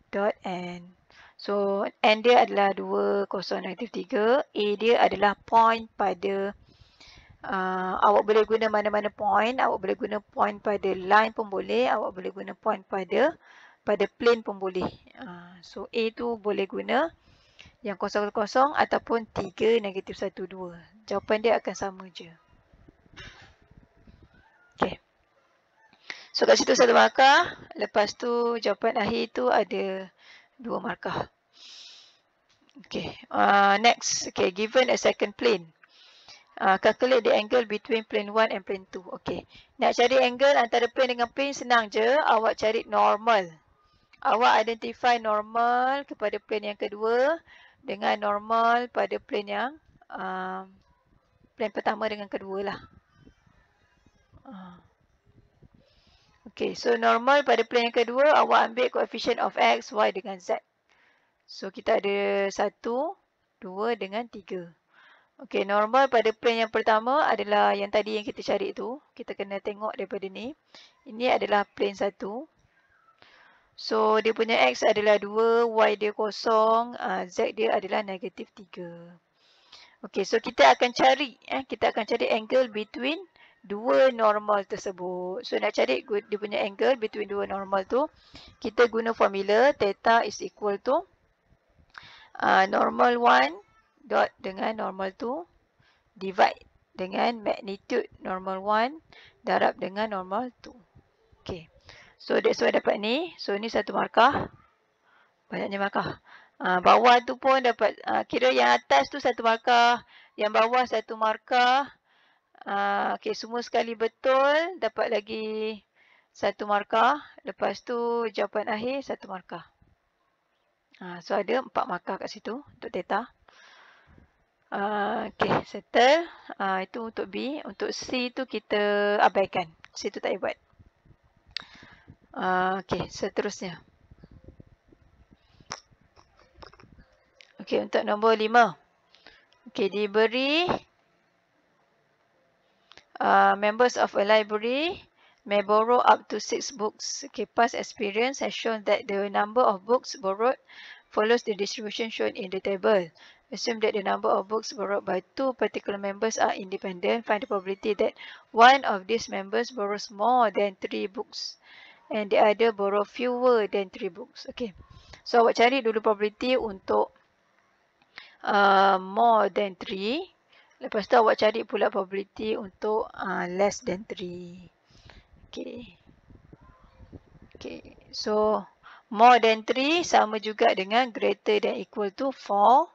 dot N. So N dia adalah 2, 0, negatif 3. A dia adalah point pada awak boleh guna mana-mana point. Awak boleh guna point pada line pun boleh. Awak boleh guna point pada plane pun boleh. So A tu boleh guna yang 0, 0 ataupun 3, negatif 1, 2. Jawapan dia akan sama je. Okay. So kat situ satu markah. Lepas tu jawapan akhir tu ada 2 markah. Okay. Next. Okay. Given a second plane. Calculate the angle between plane 1 and plane 2. Okay. Nak cari angle antara plane dengan plane senang je. Awak cari normal. Awak identify normal kepada plane yang kedua dengan normal pada plane yang plane pertama dengan kedua lah. Okay, so normal pada plane yang kedua, awak ambil coefficient of X, Y dengan Z. So kita ada 1, 2 dengan 3. Okay, normal pada plane yang pertama adalah yang tadi yang kita cari tu. Kita kena tengok daripada ni. Ini adalah plane 1. So dia punya X adalah 2, Y dia 0, Z dia adalah negatif 3. Okay, so kita akan cari angle between dua normal tersebut. So nak cari dia punya angle between dua normal tu, kita guna formula theta is equal to normal 1 dot dengan normal 2 divide dengan magnitude normal 1 darab dengan normal 2. Okay. So that's why dapat ni. So ni satu markah. Banyaknya markah. Bawah tu pun dapat, kira yang atas tu satu markah, Yang bawah 1 markah. Okey, semua sekali betul, dapat lagi 1 markah. Lepas tu jawapan akhir 1 markah. So ada 4 markah kat situ untuk theta. Okey, settle. Itu untuk B. Untuk C tu kita abaikan. C tu tak payah buat. Okey, seterusnya. Okey, untuk nombor 5. Okey, diberi members of a library may borrow up to 6 books. Okay, past experience has shown that the number of books borrowed follows the distribution shown in the table. Assume that the number of books borrowed by 2 particular members are independent. Find the probability that one of these members borrows more than 3 books and the other borrow fewer than 3 books. Okay, so awak cari dulu probability untuk more than 3. Lepas tu awak cari pula probability untuk less than 3. Okay. Okay. So, more than 3 sama juga dengan greater than equal to 4.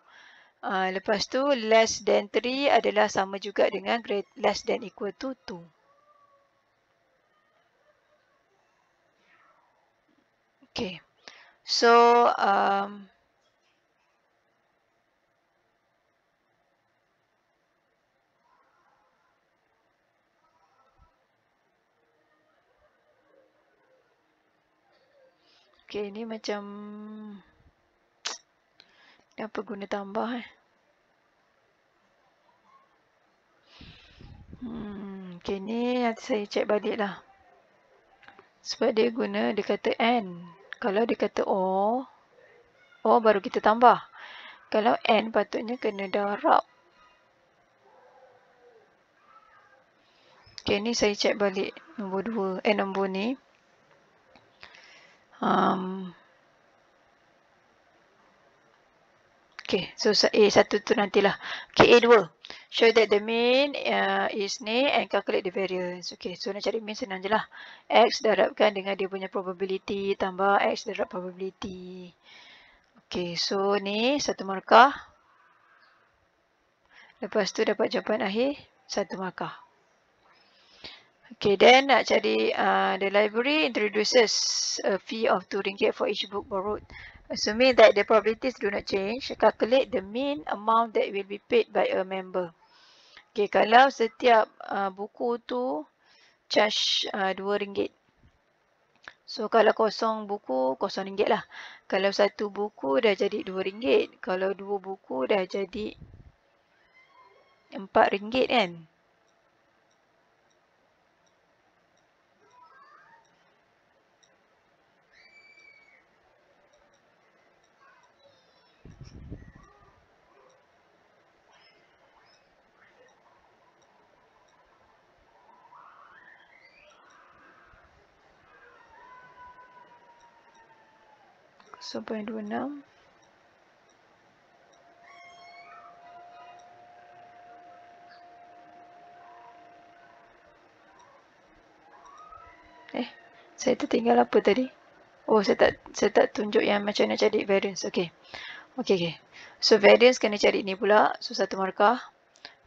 Lepas tu, less than 3 adalah sama juga dengan less than equal to 2. Okay. So, okay, ni macam apa guna tambah okay, ni nanti saya cek balik lah. Sebab dia guna, dia kata N. Kalau dia kata O baru kita tambah. Kalau N patutnya kena darab. Okay, ni saya cek balik nombor 2. Nombor ni. Okay, so A1 tu nantilah. Okay, A2. Show that the mean is ni and calculate the variance. Okay, so nak cari mean senang je lah. X darabkan dengan dia punya probability tambah X darab probability. Okay, so ni 1 markah. Lepas tu dapat jawapan akhir 1 markah. Okay, then nak cari the library introduces a fee of RM2 for each book borrowed. Assuming that the probabilities do not change, calculate the mean amount that will be paid by a member. Okay, kalau setiap buku tu charge RM2. So, kalau kosong buku, RM0 lah. Kalau 1 buku dah jadi RM2. Kalau 2 buku dah jadi RM4 kan? Sampai 26. Saya tertinggal apa tadi? Oh, saya tak tunjuk yang macam mana cari variance. Okay. Okay. So, variance kena cari ni pula. So, 1 markah.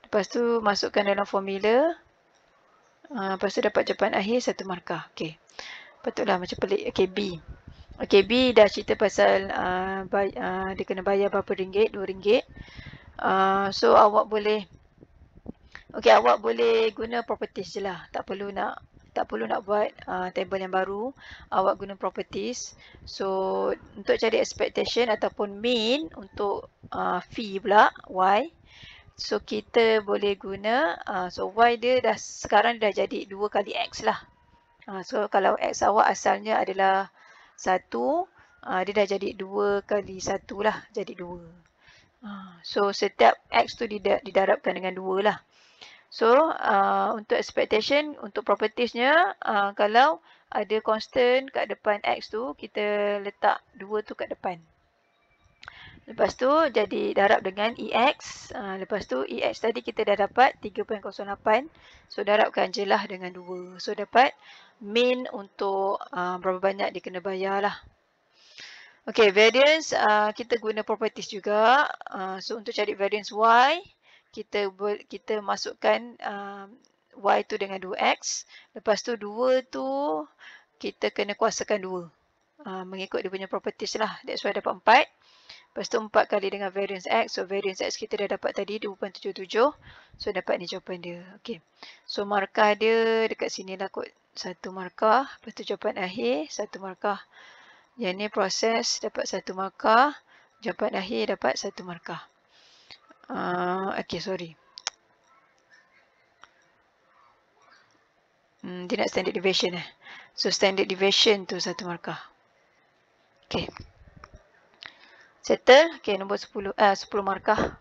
Lepas tu, masukkan dalam formula. Lepas tu, dapat jawapan akhir 1 markah. Okay. Patutlah macam pelik. Okay, B. Okay, B dah cerita pasal dia kena bayar berapa ringgit? RM2. So, awak boleh guna properties je lah. Tak perlu nak buat table yang baru. Awak guna properties. So, untuk cari expectation ataupun mean untuk fee pula, Y. So, kita boleh guna, so Y dia sekarang dah jadi 2 kali X lah. So, kalau X awak asalnya adalah 1, dia dah jadi 2 kali 1 lah, jadi 2. So, setiap X tu didarabkan dengan 2 lah. So, untuk expectation, untuk propertiesnya, kalau ada constant kat depan X tu, kita letak 2 tu kat depan. Lepas tu, jadi darab dengan EX. Lepas tu, EX tadi kita dah dapat 3.08. So, darabkan je lah dengan 2. So, dapat mean untuk berapa banyak dia kena bayar lah. Okay, variance, kita guna properties juga. So, untuk cari variance Y, kita masukkan y tu dengan 2x. Lepas tu 2 tu kita kena kuasakan 2. Mengikut dia punya properties lah. That's why dapat 4. Lepas tu 4 kali dengan variance x. So variance x kita dah dapat tadi 2.77. So dapat ni jawapan dia. Okay. So markah dia dekat sini lah kot. 1 markah. Lepas tu jawapan akhir 1 markah. Yang ni proses dapat 1 markah. Jawapan akhir dapat 1 markah. Okay, sorry. Dia nak standard deviation . So standard deviation tu 1 markah. Okay. Settle. Okay, nombor 10 markah.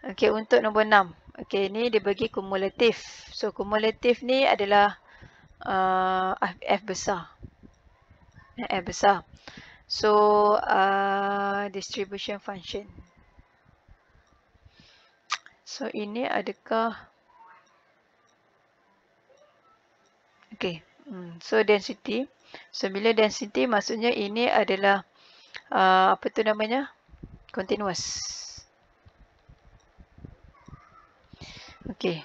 Okay, untuk nombor 6. Okay, ni dia bagi kumulatif. So kumulatif ni adalah F besar. F besar. So distribution function. So ini adakah okay. So density. So bila density maksudnya ini adalah apa tu namanya? Continuous. Okay.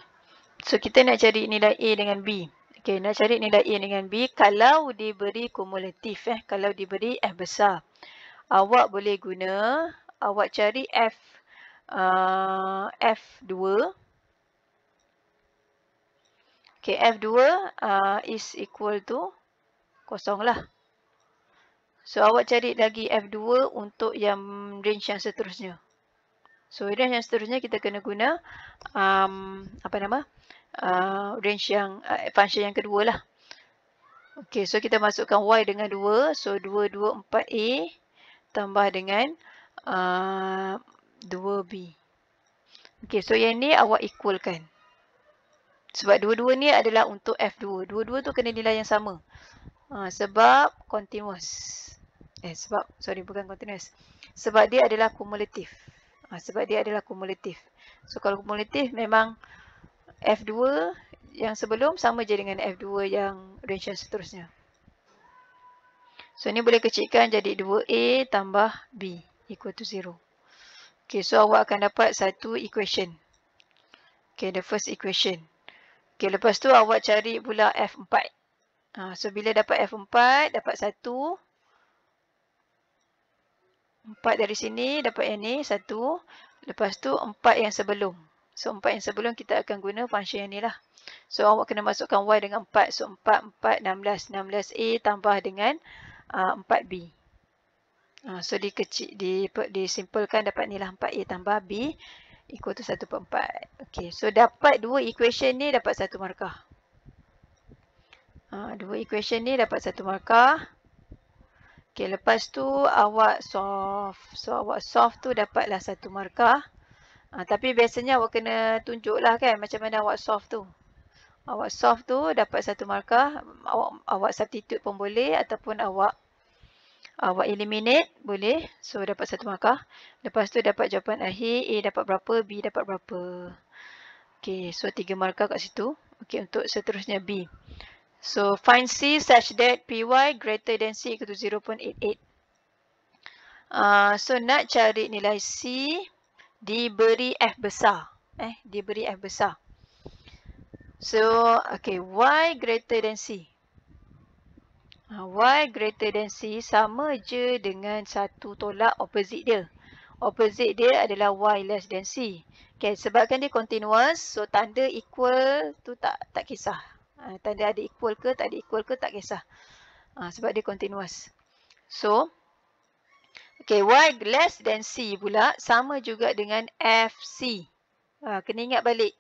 So kita nak cari nilai A dengan B. Okay, nak cari nilai A dengan B kalau diberi kumulatif. Kalau diberi F besar. Awak boleh guna, awak cari F2. Okay, F2 is equal to kosong lah. So awak cari lagi F2 untuk yang range yang seterusnya. So range yang seterusnya kita kena guna range yang function yang kedua lah. Okay, so kita masukkan Y dengan 2. So 2, 2, 4A tambah dengan 2B. Okay, so yang ni awak equalkan. Sebab dua-dua ni adalah untuk F2. Dua-dua tu kena nilai yang sama. Sebab continuous. Bukan continuous. Sebab dia adalah kumulatif. So kalau kumulatif memang F2 yang sebelum sama je dengan F2 yang range yang seterusnya. So ni boleh kecilkan jadi 2A tambah B equal to 0. Okay, so awak akan dapat satu equation. Okay, the first equation. Okay, lepas tu awak cari pula F4. So bila dapat F4, dapat 1. 4 dari sini, dapat yang ni, 1. Lepas tu 4 yang sebelum. So 4 yang sebelum kita akan guna function yang ni lah. So awak kena masukkan Y dengan 4. So 4, 4, 16. 16A tambah dengan 4B. So disimpulkan dapat ni lah 4A tambah B equal to 1/4. Okay, so dapat dua equation ni dapat 1 markah. Dua equation ni dapat 1 markah. Okay, lepas tu awak solve. So awak solve tu dapatlah 1 markah. Tapi biasanya awak kena tunjuk lah kan macam mana awak solve tu. Awak solve tu dapat 1 markah. Awak substitute pun boleh ataupun awak eliminate boleh. So dapat 1 markah. Lepas tu dapat jawapan akhir. A dapat berapa, B dapat berapa. Okay, so 3 markah kat situ. Okay, untuk seterusnya B. So find C such that PY greater than C equal to 0.88. So nak cari nilai C diberi F besar. Diberi F besar. So okay, Y greater than C. Y greater than C sama je dengan satu tolak opposite dia. Opposite dia adalah Y less than C. Okay, sebabkan dia continuous, so tanda equal tu tak kisah. Tanda ada equal ke tak ada equal ke tak kisah. Sebab dia continuous. So, okay, Y less than C pula sama juga dengan FC. Kena ingat balik.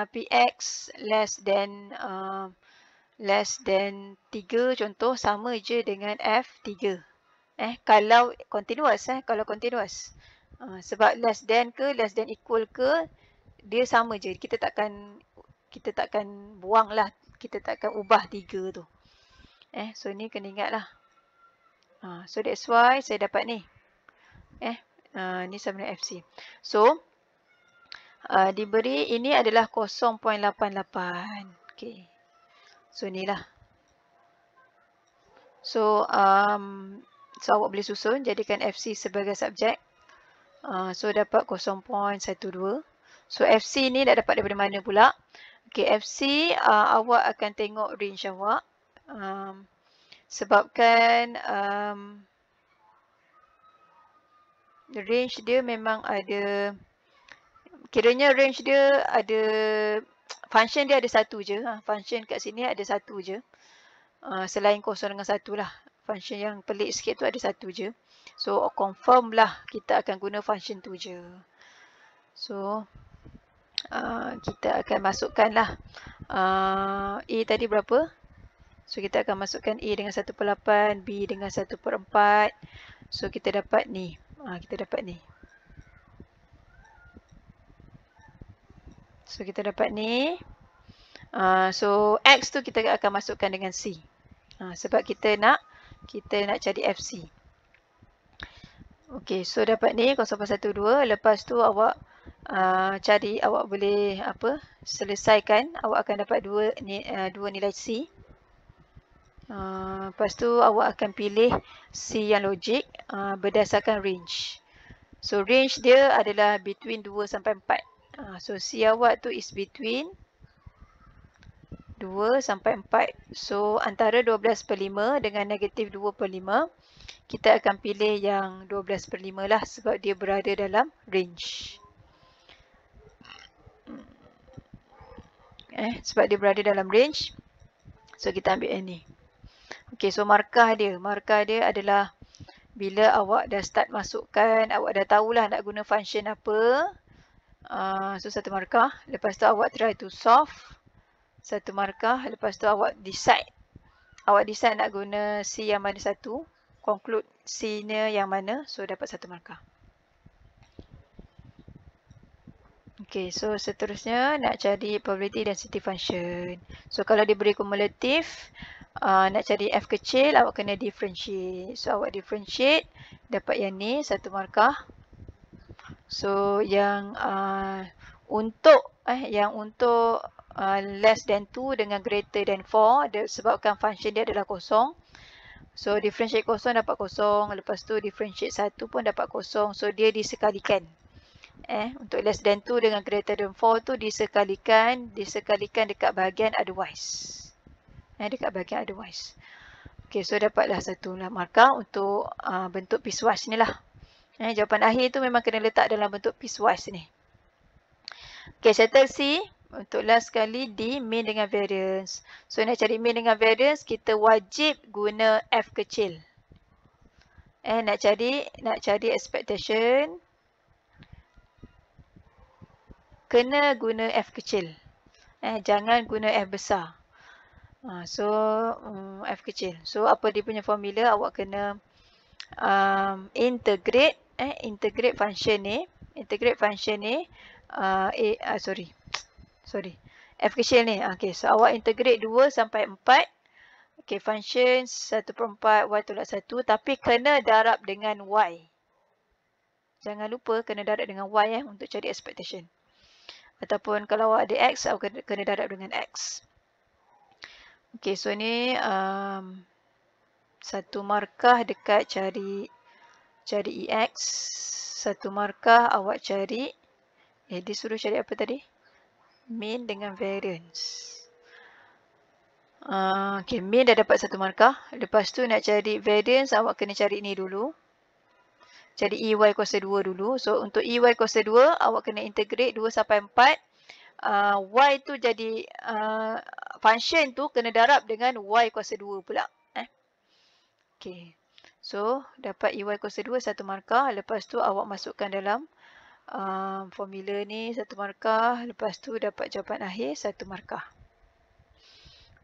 PX less than 3 contoh sama je dengan F3. Kalau continuous. Sebab less than ke less than equal ke dia sama je. Kita takkan buang lah. Kita takkan ubah 3 tu. So ni kena ingat lah. So that's why saya dapat ni. Ni sama dengan FC. So diberi ini adalah 0.88. Okay. So ni lah. So awak boleh susun jadikan FC sebagai subjek. So dapat 0.12. So FC ni nak dapat daripada mana pula? Okay, FC awak akan tengok range awak. Sebabkan range dia memang ada, kiranya range dia ada, function dia ada satu je. Function kat sini ada satu je. Selain 0 dengan 1 lah. Function yang pelik sikit tu ada satu je. So confirm lah kita akan guna function tu je. So kita akan masukkan lah A tadi berapa? So kita akan masukkan A dengan 1/8, B dengan 1/4. So kita dapat ni. Kita dapat ni. So kita dapat ni. So X tu kita akan masukkan dengan C. Sebab kita nak cari FC. Okey, so dapat ni 0.12. Lepas tu awak cari, awak boleh selesaikan, awak akan dapat dua nilai C. Lepas tu awak akan pilih C yang logik berdasarkan range. So range dia adalah between 2 sampai 4. So C awak tu is between 2 sampai 4. So antara 12/5 dengan negatif 2/5, kita akan pilih yang 12/5 lah sebab dia berada dalam range. Sebab dia berada dalam range, so kita ambil yang ni. Okay, so markah dia adalah bila awak dah start masukkan, awak dah tahulah nak guna function apa. So satu markah. Lepas tu awak try to solve. Satu markah. Lepas tu awak decide. Awak decide nak guna C yang mana satu. Conclude C-nya yang mana. So dapat satu markah. Okay, so seterusnya nak cari probability density function. So kalau diberi kumulatif, nak cari F kecil, awak kena differentiate. So awak differentiate, dapat yang ni, satu markah. So yang untuk less than 2 dengan greater than 4, sebabkan function dia adalah kosong. So differentiate kosong dapat kosong, lepas tu differentiate 1 pun dapat kosong. So dia disekalikan. Untuk less than 2 dengan greater than 4 tu disekalikan dekat bahagian otherwise. Dekat bahagian otherwise. Okay, so dapatlah satu lah markah untuk bentuk piecewise ni lah. Jawapan akhir tu memang kena letak dalam bentuk piecewise ni. Okay, settle C. Untuk last sekali D, mean dengan variance. So nak cari mean dengan variance, kita wajib guna F kecil. Nak cari expectation, kena guna F kecil. Jangan guna F besar. So F kecil. So apa dia punya formula? Awak kena integrate function ni. F kecil ni. Okay, so awak integrate 2 sampai 4. Okay, function 1/4 y tolak 1, tapi kena darab dengan y. Jangan lupa kena darab dengan y untuk cari expectation. Ataupun kalau awak ada x, awak kena darab dengan x. Okay, so ni satu markah dekat cari EX. Satu markah awak cari, dia suruh cari apa tadi? Mean dengan variance. Okay, mean dah dapat satu markah. Lepas tu nak cari variance, awak kena cari ni dulu. Cari EY kuasa 2 dulu. So untuk EY kuasa 2, awak kena integrate 2 sampai 4. Y tu jadi function tu kena darab dengan Y kuasa 2 pula. Okay. So dapat EY kuasa 2 satu markah. Lepas tu awak masukkan dalam formula ni satu markah. Lepas tu dapat jawapan akhir satu markah.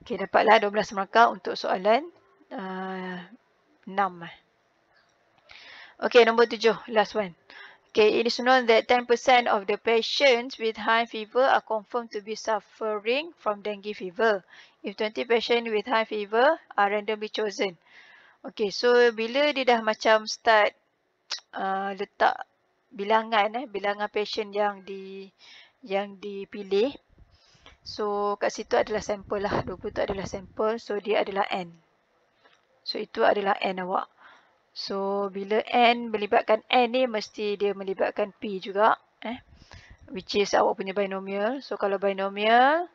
Okay, dapatlah 12 markah untuk soalan 6. Okay, nombor 7, last one. Okay, it is known that 10% of the patients with high fever are confirmed to be suffering from dengue fever. If 20 patients with high fever are randomly chosen. Okay, so bila dia dah macam start letak bilangan patient yang dipilih. So kat situ adalah sampel lah, 20 tu adalah sampel, so dia adalah N. So itu adalah N awak. So bila N melibatkan N ni mesti dia melibatkan P juga. Which is awak punya binomial. So kalau binomial,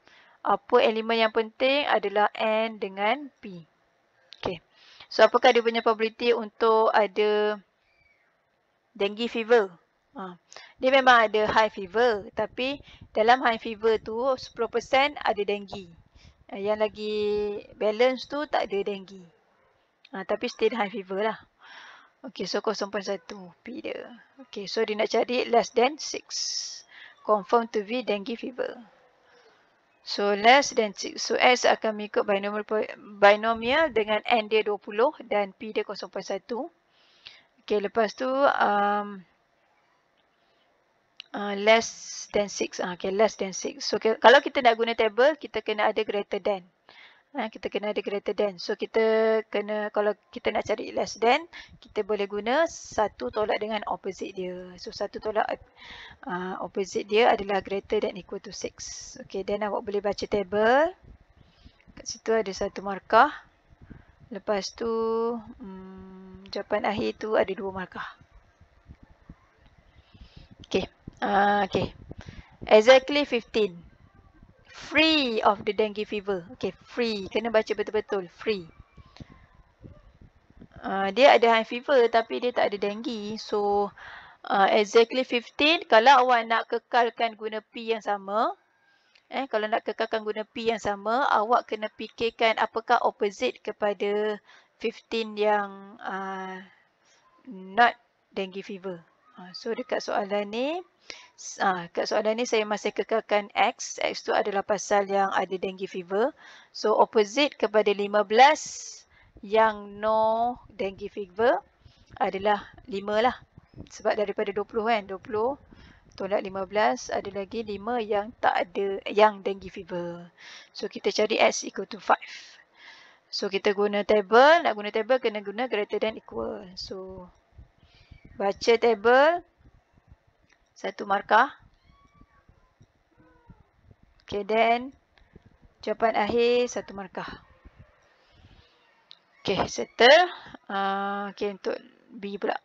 apa elemen yang penting adalah N dengan P. Okay. So apakah dia punya probability untuk ada dengue fever? Dia memang ada high fever, tapi dalam high fever tu 10% ada dengue. Yang lagi balance tu tak ada dengue. Tapi still high fever lah. Okay, so 0.1 P dia. Okay, so dia nak cari less than 6. Confirm to be dengue fever. So less than 6. So X akan mengikut binomial dengan N dia 20 dan P dia 0.1. Okay, lepas tu less than 6. Okay, less than 6. So kalau kita nak guna table, kita kena ada greater than. Kita kena ada greater than. So kita kena, kalau kita nak cari less than, kita boleh guna satu tolak dengan opposite dia. So satu tolak opposite dia adalah greater than equal to 6. Okay, then awak boleh baca table. Kat situ ada satu markah. Lepas tu jawapan akhir tu ada 2 markah. Okay. Okay. Exactly 15. Free of the dengue fever. Okay, free. Kena baca betul-betul. Free. Dia ada high fever tapi dia tak ada dengue. So, exactly 15. Kalau awak nak kekalkan guna P yang sama. Kalau nak kekalkan guna P yang sama, awak kena fikirkan apakah opposite kepada 15 yang not dengue fever. So, dekat soalan ni, saya masih kekalkan X. X tu adalah pasal yang ada dengue fever. So, opposite kepada 15 yang no dengue fever adalah 5 lah. Sebab daripada 20 kan. 20 tolak 15 ada lagi 5 yang tak ada yang dengue fever. So, kita cari X equal to 5. So, kita guna table. Nak guna table kena guna greater than equal. So, baca table. Satu markah. Okay, then jawapan akhir satu markah. Okay, settle. Okay, untuk B pula.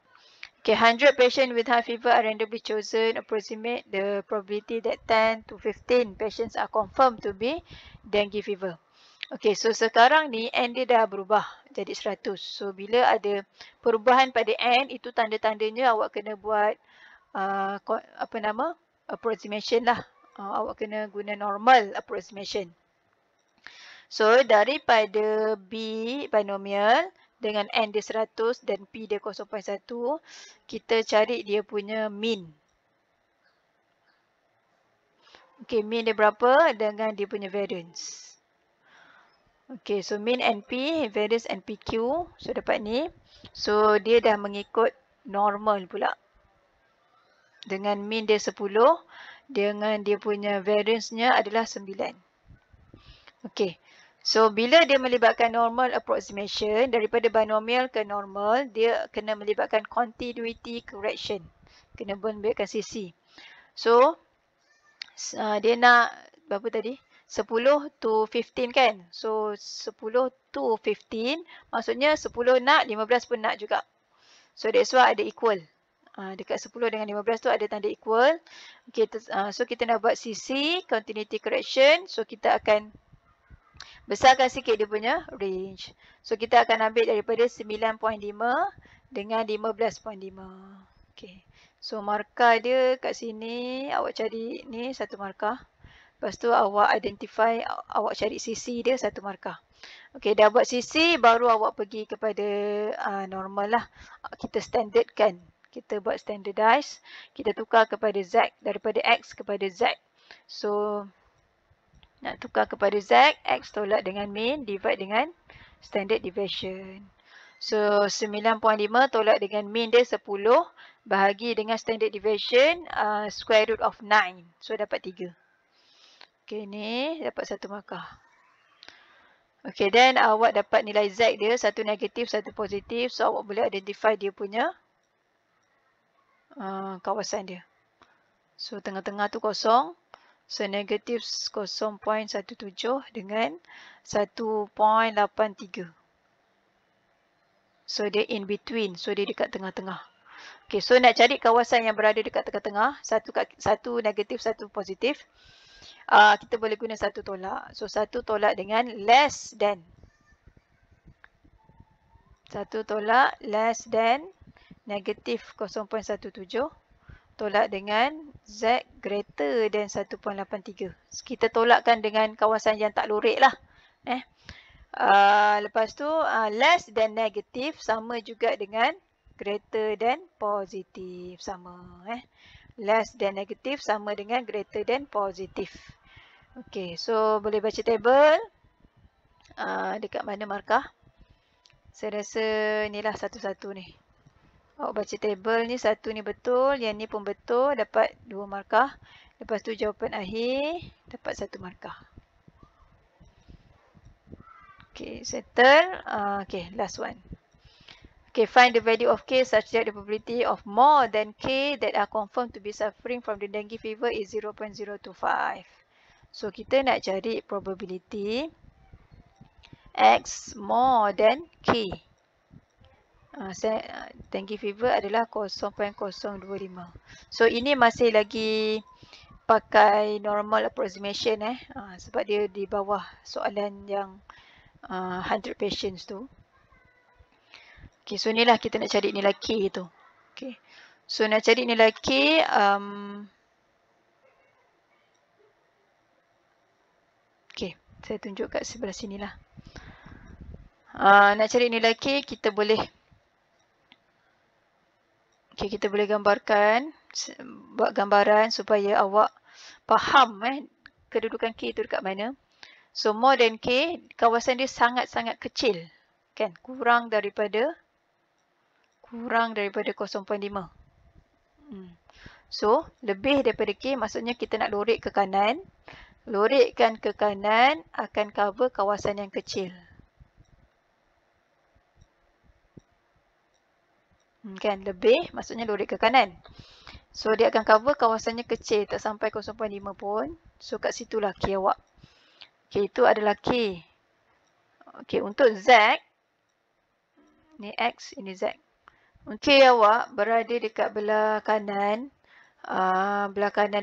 Okay, 100 patients with high fever are randomly chosen. Approximate the probability that 10 to 15 patients are confirmed to be dengue fever. Okay, so sekarang ni N dia dah berubah jadi 100. So, bila ada perubahan pada N, itu tanda-tandanya awak kena buat approximation lah. Awak kena guna normal approximation. So, daripada B binomial dengan N dia 100 dan P dia 0.1, kita cari dia punya mean. Okay, mean dia berapa dengan dia punya variance. Okay, so mean NP, variance NPQ. So, dapat ni. So, dia dah mengikut normal pula. Dengan mean dia 10, dengan dia punya variance-nya adalah 9. Okay. So, bila dia melibatkan normal approximation, daripada binomial ke normal, dia kena melibatkan continuity correction. Kena melibatkan CC. So, dia nak, berapa tadi? 10 to 15 kan? So, 10 to 15, maksudnya 10 nak, 15 pun nak juga. So, that's why ada equal. Dekat 10 dengan 15 tu ada tanda equal. Okay, so, kita nak buat CC, continuity correction. So, kita akan besarkan sikit dia punya range. So, kita akan ambil daripada 9.5 dengan 15.5. Okay. So, markah dia kat sini, awak cari ni satu markah. Lepas tu, awak identify, awak cari CC dia satu markah. Okay, dah buat CC, baru awak pergi kepada normal lah. Kita standardkan. Kita buat standardize. Kita tukar kepada Z, daripada X kepada Z. So, nak tukar kepada Z, X tolak dengan mean, divide dengan standard deviation. So, 9.5 tolak dengan mean dia 10, bahagi dengan standard deviation, square root of 9. So, dapat 3. Okay, ni dapat satu markah. Okay, then awak dapat nilai Z dia, satu negatif, satu positif. So, awak boleh identify dia punya kawasan dia. So, tengah-tengah tu kosong. So, negatif 0.17 dengan 1.83. So dia in between. So dia dekat tengah-tengah. Okay, so nak cari kawasan yang berada dekat tengah-tengah, satu negatif, satu positif, kita boleh guna satu tolak. So satu tolak dengan less than. Satu tolak less than negatif 0.17 tolak dengan Z greater than 1.83. Kita tolakkan dengan kawasan yang tak lorek lah. Lepas tu less than negatif sama juga dengan greater than positif. Sama. Less than negatif sama dengan greater than positif. Okay, so boleh baca table. Dekat mana markah? Saya rasa inilah satu-satu ni. Awak baca table ni, satu ni betul, yang ni pun betul, dapat 2 markah. Lepas tu jawapan akhir, dapat 1 markah. Okay, settle. Okay, last one. Okay, find the value of K such that the probability of more than K that are confirmed to be suffering from the dengue fever is 0.025. So, kita nak cari probability X more than K. Dengue fever adalah 0.025. So ini masih lagi pakai normal approximation sebab dia di bawah soalan yang 100 patients tu. Okay, so inilah kita nak cari nilai K tu. Okay. So nak cari nilai K, okay, saya tunjuk kat sebelah sini lah. Nak cari nilai K, kita boleh gambarkan, buat gambaran supaya awak faham kedudukan K itu dekat mana. So more than K, kawasan dia sangat-sangat kecil, kan? Kurang daripada 0.5. So lebih daripada K maksudnya kita nak lorek ke kanan. Lorekkan ke kanan akan cover kawasan yang kecil. Kan, lebih maksudnya lorek ke kanan. So dia akan cover kawasannya kecil, tak sampai 0.5 pun. So kat situlah K awak. K itu adalah K. Okay, untuk Z, ni X, ini Z. K awak berada dekat belah kanan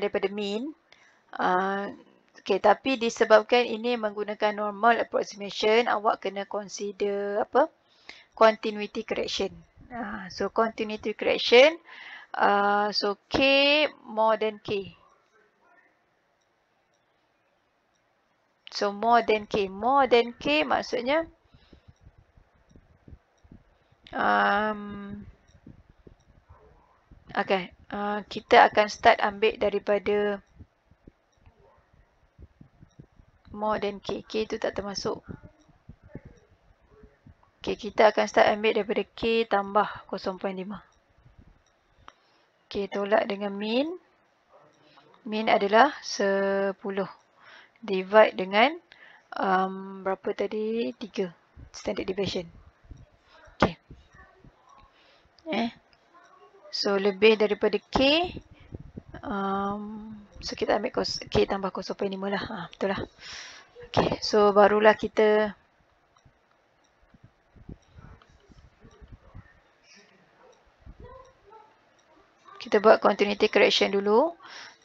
daripada mean. Okay, tapi disebabkan ini menggunakan normal approximation, awak kena consider continuity correction. So continuity correction, so K more than K. So more than K. More than K maksudnya okay, kita akan start ambil daripada more than K. K itu tak termasuk. Okay, kita akan start ambil daripada K tambah 0.5. Okay, tolak dengan mean. Mean adalah 10. Divide dengan berapa tadi? 3. Standard deviation. Okay. So, lebih daripada K. So, kita ambil K tambah 0.5 lah. Betul lah. Okay, so barulah kita buat continuity correction dulu.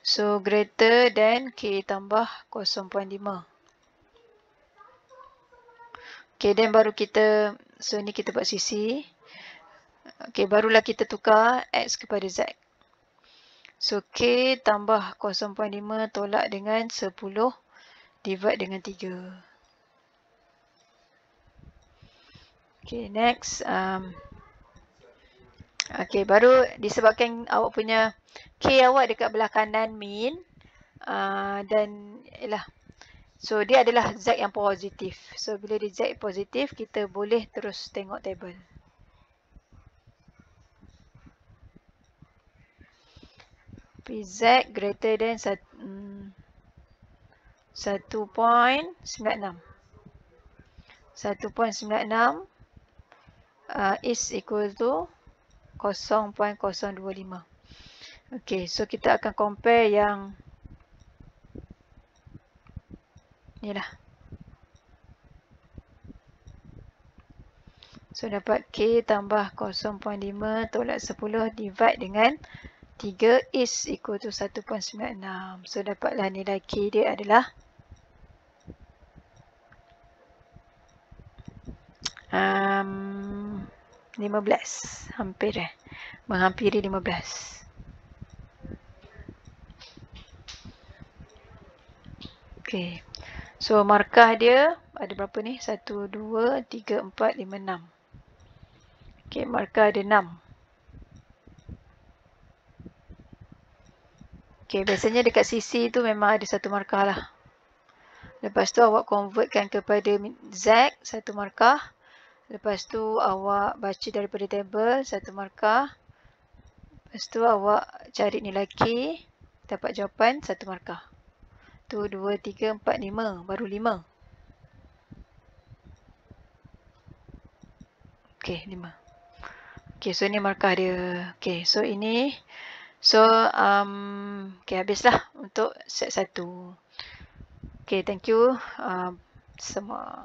So, greater than K tambah 0.5. Okay, then baru kita, so ni kita buat sisi. Okay, barulah kita tukar X kepada Z. So, K tambah 0.5 tolak dengan 10 divide dengan 3. Okay, next. Okay, baru disebabkan awak punya K awak dekat belah kanan mean. Dan ialah, so dia adalah Z yang positif. So bila dia Z positif, kita boleh terus tengok table. Z greater than 1.96. 1.96 is equal to 0.025. Okay, so kita akan compare yang ni lah. So dapat K tambah 0.5 tolak 10 divide dengan 3 is equal to 1.96. So dapatlah nilai K dia adalah 15. Hampir menghampiri 15. Okay. So markah dia ada berapa ni? 1, 2, 3, 4, 5, 6. Okay, markah ada 6. Okay, biasanya dekat sisi tu memang ada satu markah lah. Lepas tu awak convertkan kepada Z, satu markah. Lepas tu awak baca daripada table, satu markah. Lepas tu awak cari nilai K, dapat jawapan, satu markah. Tu 2, 3, 4, 5, baru 5. Okay, 5. Okay, so ni markah dia. Okay, so ini. So, okay, habislah untuk set 1. Okay, thank you semua.